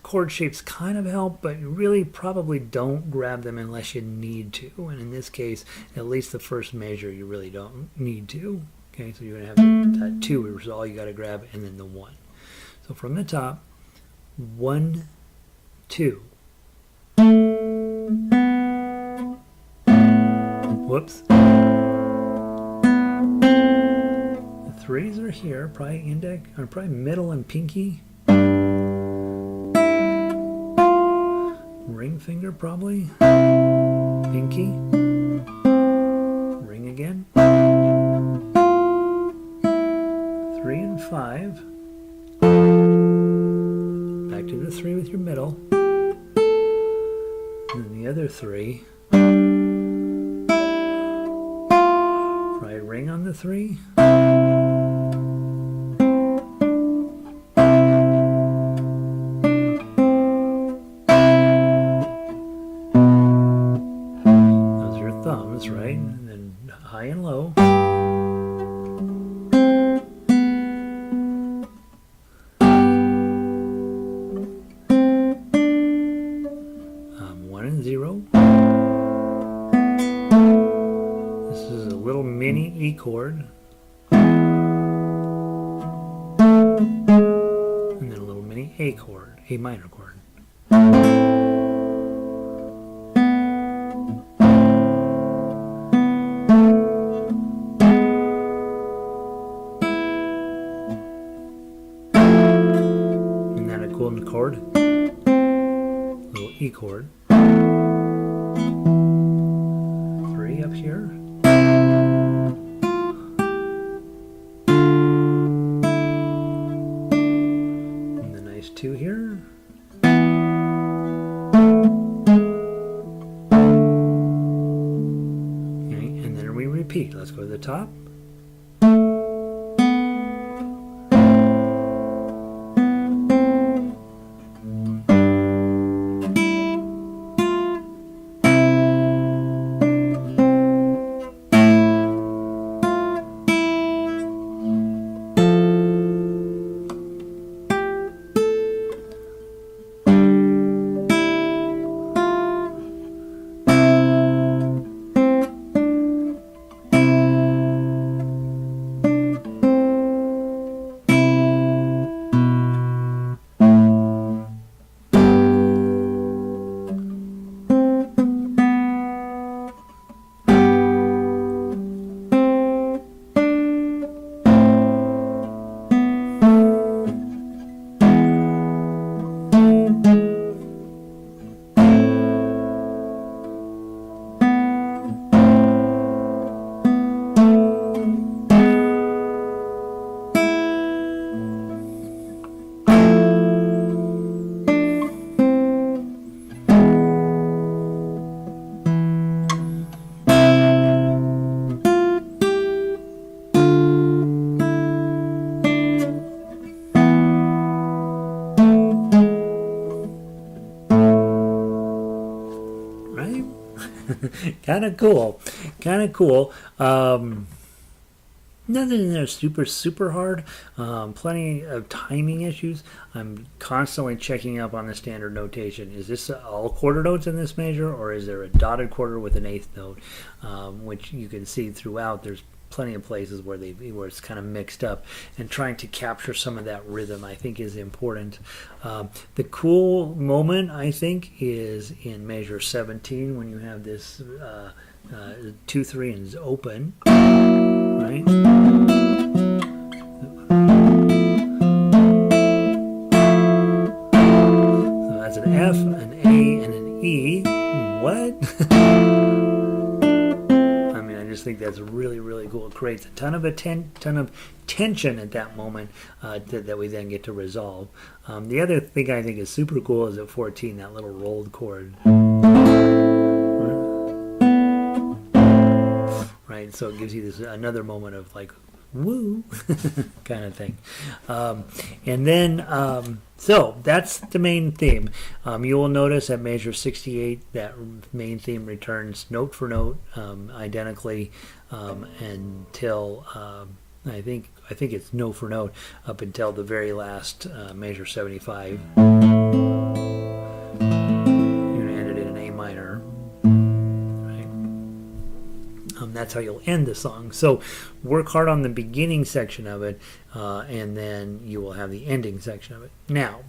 Speaker 1: chord shapes kind of help, but you really probably don't grab them unless you need to. And in this case, at least the first measure, you really don't need to. Okay, so you're going to have that 2, which is all you got to grab, and then the 1. So from the top, 1, 2. Whoops. The 3s are here, probably index, or probably middle and pinky. Ring finger probably. Pinky. Ring again. 3 and 5. Back to the 3 with your middle. And then the other 3. 3. Those are your thumbs, right? And then high and low. 1 and 0. This is a little mini E chord. And then a little mini A chord, A minor chord. Isn't that a cool chord? Little E chord. 3 up here. And the nice 2 here. Okay, and then we repeat. Let's go to the top. Kind of cool. Kind of cool. Nothing in there super hard. Plenty of timing issues. I'm constantly checking up on the standard notation. Is this all quarter notes in this measure, or is there a dotted quarter with an eighth note? Which you can see throughout. There's plenty of places where it's kind of mixed up, and trying to capture some of that rhythm I think is important. The cool moment I think is in measure 17 when you have this 2-3 and is open, right? So that's an F, an A, and an E. What? I just think that's really cool. It creates a ton of tension at that moment that we then get to resolve. The other thing I think is super cool is at 14, that little rolled chord. Right, so it gives you this another moment of like woo kind of thing. And then so that's the main theme. You will notice at measure 68 that main theme returns note for note identically until I think it's note for note up until the very last measure 75. You're gonna end it in an A minor. That's how you'll end the song. So work hard on the beginning section of it, and then you will have the ending section of it. Now,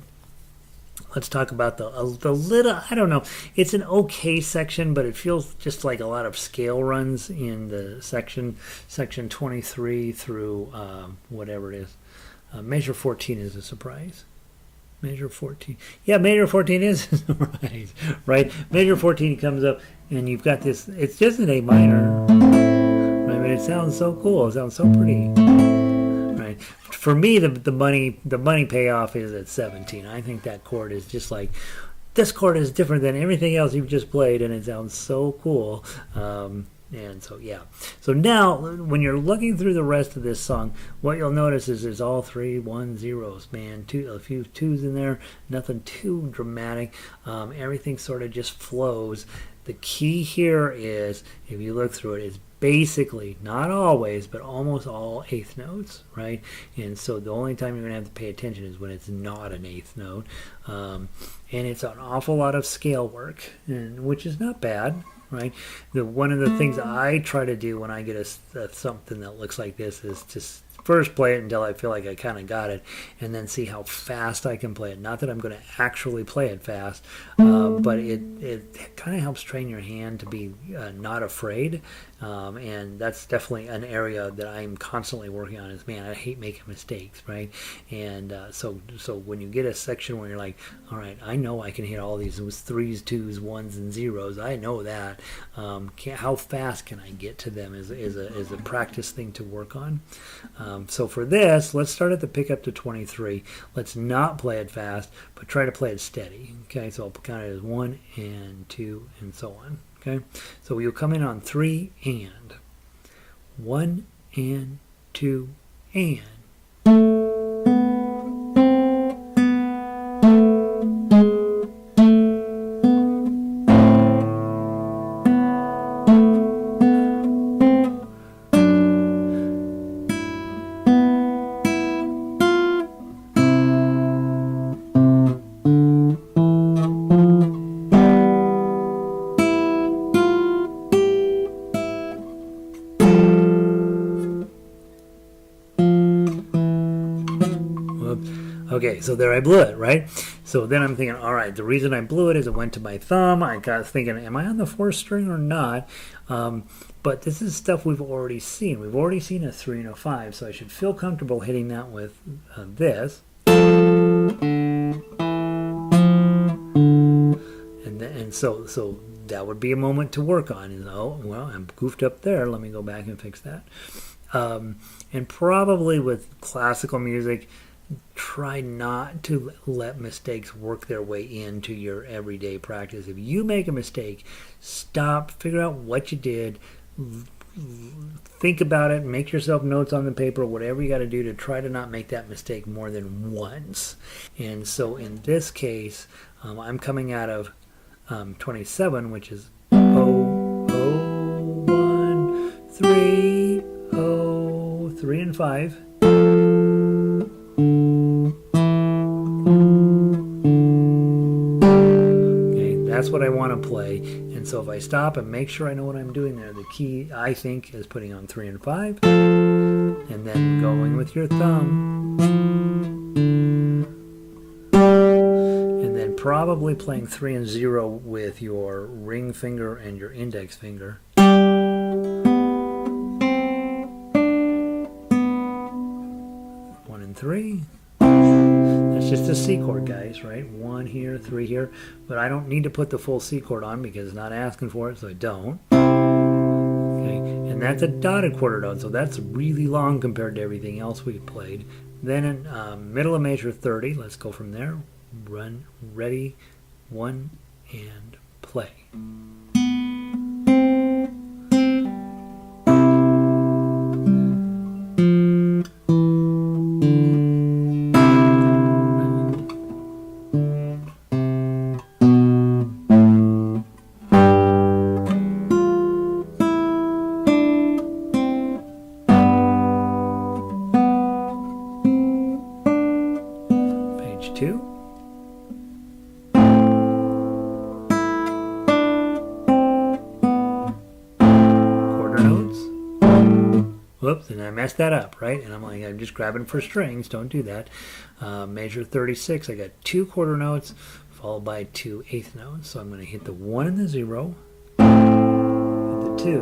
Speaker 1: let's talk about the little, I don't know, it's an okay section, but it feels just like a lot of scale runs in the section 23 through whatever it is. Measure 14 is a surprise. Measure 14. Yeah, measure 14 is a surprise, right? Measure 14 comes up, and you've got this, it's just an A minor. Right, but it sounds so cool. It sounds so pretty. Right. For me, the money payoff is at 17. I think that chord is just like, this chord is different than everything else you've just played, and it sounds so cool. And so, yeah. So now, when you're looking through the rest of this song, what you'll notice is there's all 3 1 zeros, man. A few twos in there, nothing too dramatic. Everything sort of just flows. The key here is, if you look through it, is basically, not always, but almost all eighth notes, right? And so the only time you're going to have to pay attention is when it's not an eighth note. And it's an awful lot of scale work, which is not bad. Right. One of the things I try to do when I get something that looks like this is just first play it until I feel like I kind of got it, and then see how fast I can play it. Not that I'm going to actually play it fast, but it kind of helps train your hand to be not afraid. And that's definitely an area that I'm constantly working on. Is, man, I hate making mistakes, right? And so when you get a section where you're like, all right, I know I can hit all these threes, twos, ones, and zeros. I know that. How fast can I get to them is a practice thing to work on. So for this, let's start at the pickup to 23. Let's not play it fast, but try to play it steady. Okay, so I'll count it as 1 and 2 and so on. Okay, so you'll come in on 3 and 1 and 2 and. Okay, so there I blew it, right? So then I'm thinking, all right, the reason I blew it is it went to my thumb. I got thinking, am I on the 4th string or not? But this is stuff we've already seen. We've already seen a 3 and a 5, so I should feel comfortable hitting that with this. And so that would be a moment to work on. And, oh, well, I'm goofed up there. Let me go back and fix that. And probably with classical music, try not to let mistakes work their way into your everyday practice. If you make a mistake, stop, figure out what you did, think about it, make yourself notes on the paper, whatever you got to do to try to not make that mistake more than once. And so in this case, I'm coming out of 27, which is 0, 1, 3, 0, 3 and 5. That's what I want to play. And so if I stop and make sure I know what I'm doing there, the key, I think, is putting on 3 and 5, and then going with your thumb, and then probably playing 3 and 0 with your ring finger and your index finger. 1 and 3. It's just a C chord, guys, right? 1 here, 3 here. But I don't need to put the full C chord on because it's not asking for it, so I don't. Okay, and that's a dotted quarter note, so that's really long compared to everything else we've played. Then in middle of measure 30, let's go from there. Run, ready, 1, and play. Whoops, and I messed that up, right? And I'm like, I'm just grabbing for strings. Don't do that. Measure 36, I got 2 quarter notes followed by 2 eighth notes. So I'm going to hit the 1 and the 0, hit the 2,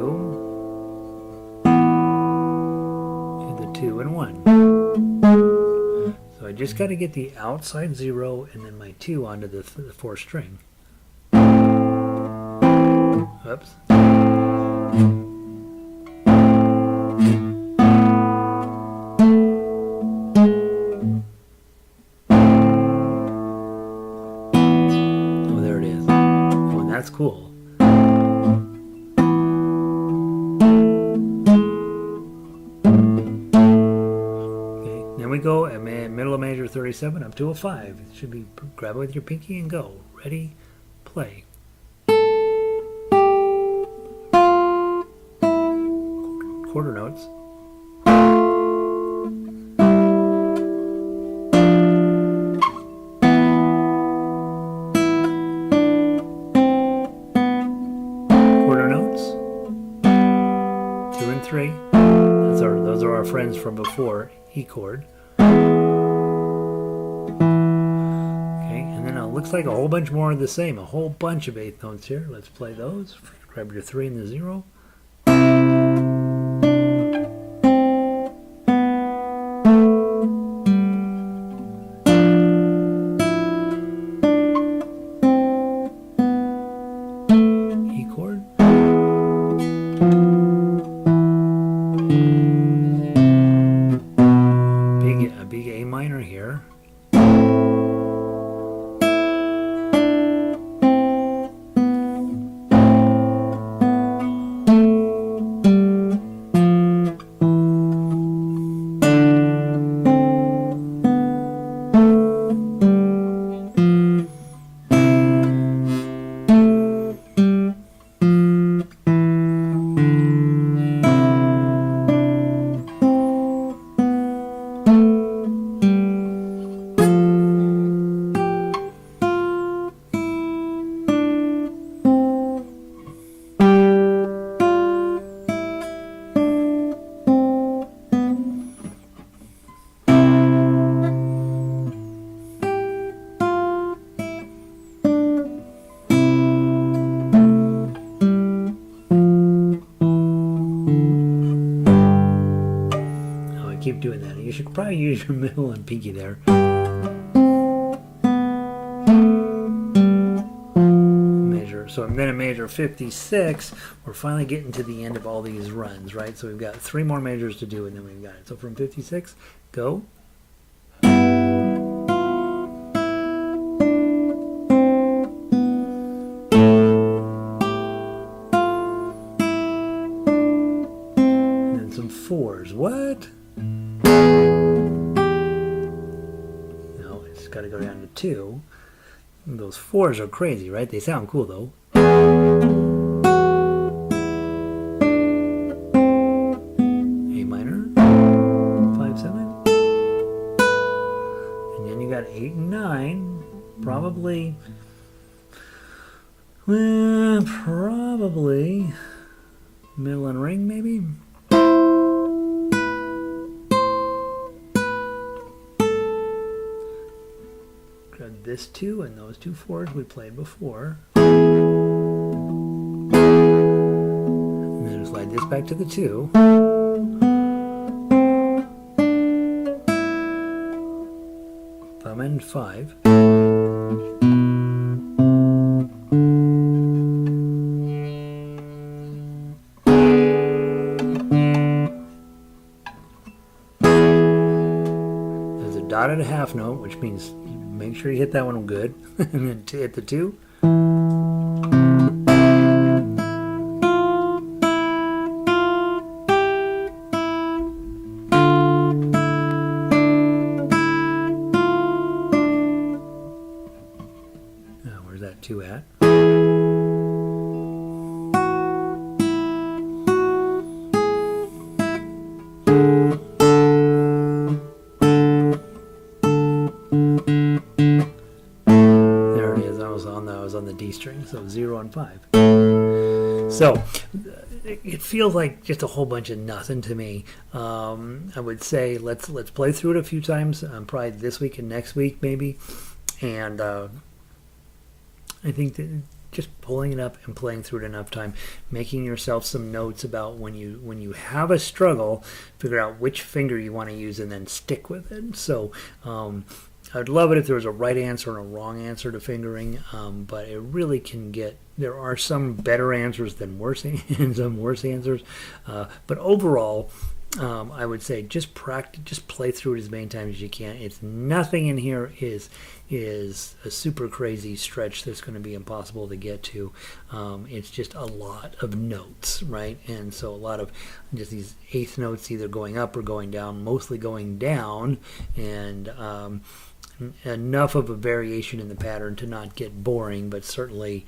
Speaker 1: hit the 2 and 1. So I just got to get the outside 0 and then my 2 onto the 4th string. Oops. That's cool. we go. Middle of major 37 up to a 5. It should be grab it with your pinky and go. Ready, play. Quarter notes. Quarter notes. 2 and 3. Those are our friends from before. E chord. Okay, and then it looks like a whole bunch more of the same. A whole bunch of eighth notes here. Let's play those. Grab your 3 and the 0. E chord. Big A minor here. Keep doing that. You should probably use your middle and pinky there. Measure. So I'm then in major 56. We're finally getting to the end of all these runs, right? So we've got 3 more measures to do, and then we've got it. So from 56, go. And then some 4s. What? Got to go down to 2. Those 4s are crazy, right? They sound cool though. A minor, 5, 7, and then you got 8 and 9. Probably middle and ring, maybe. Grab this 2 and those 2 4s we played before. And then slide this back to the 2. Thumb and 5. There's a dotted half note, which means make sure you hit that one good, and then hit the 2. Now, where's that 2 at? On the D string, so 0 and 5. So it feels like just a whole bunch of nothing to me. I would say let's play through it a few times, probably this week and next week maybe, and I think that just pulling it up and playing through it enough time, making yourself some notes about when you have a struggle, figure out which finger you want to use and then stick with it. So I'd love it if there was a right answer and a wrong answer to fingering, but it really can get, there are some better answers than worse and some worse answers. But overall, I would say just practice, just play through it as many times as you can. It's nothing in here is a super crazy stretch that's going to be impossible to get to. It's just a lot of notes, right? And so a lot of just these eighth notes either going up or going down, mostly going down, and enough of a variation in the pattern to not get boring, but certainly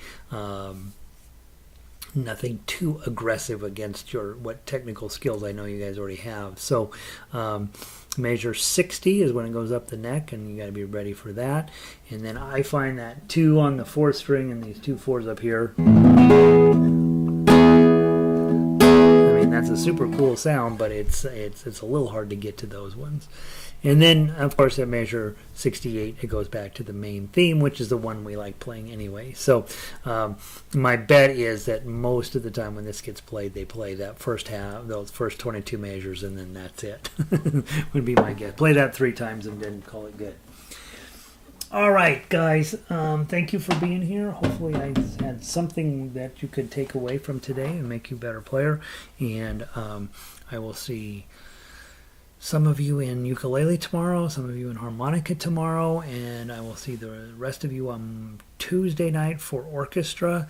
Speaker 1: nothing too aggressive against what technical skills I know you guys already have. So measure 60 is when it goes up the neck, and you got to be ready for that. And then I find that 2 on the 4th string and these 2 4s up here, I mean, that's a super cool sound, but it's a little hard to get to those ones. And then, of course, at measure 68, it goes back to the main theme, which is the one we like playing anyway. So my bet is that most of the time when this gets played, they play that first half, those first 22 measures, and then that's it. Would be my guess. Play that 3 times and then call it good. All right, guys. Thank you for being here. Hopefully I had something that you could take away from today and make you a better player. And I will see some of you in ukulele tomorrow, some of you in harmonica tomorrow, and I will see the rest of you on Tuesday night for orchestra.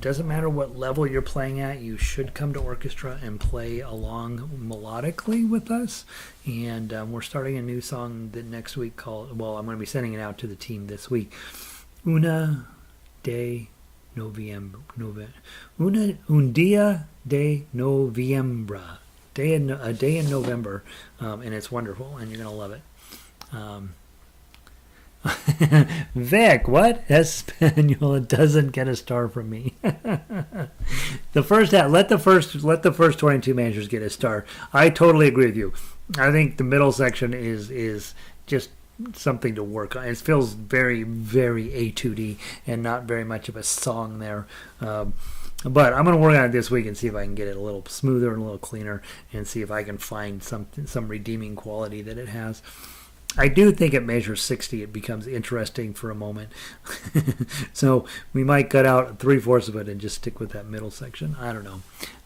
Speaker 1: Doesn't matter what level you're playing at, you should come to orchestra and play along melodically with us. And we're starting a new song the next week called, well, I'm going to be sending it out to the team this week. Un día de noviembre. A day in November, and it's wonderful, and you're going to love it. Vic, what? Espanol doesn't get a star from me. The first half, let the first 22 measures get a star. I totally agree with you. I think the middle section is just something to work on. It feels very, very etude and not very much of a song there. But I'm going to work on it this week and see if I can get it a little smoother and a little cleaner, and see if I can find some redeeming quality that it has. I do think at measure 60 it becomes interesting for a moment. So we might cut out 3/4 of it and just stick with that middle section. I don't know.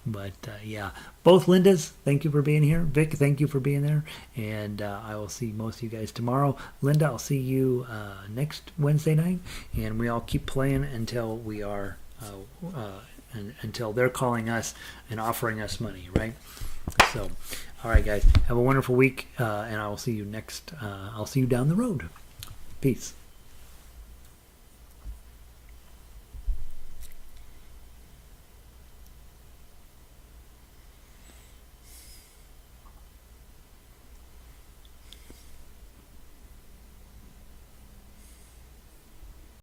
Speaker 1: But yeah, both Lindas, thank you for being here. Vic, thank you for being there. And I will see most of you guys tomorrow. Linda, I'll see you next Wednesday night. And we all keep playing until we are... until they're calling us and offering us money, right? So, all right, guys, have a wonderful week, and I will see you next. I'll see you down the road. Peace.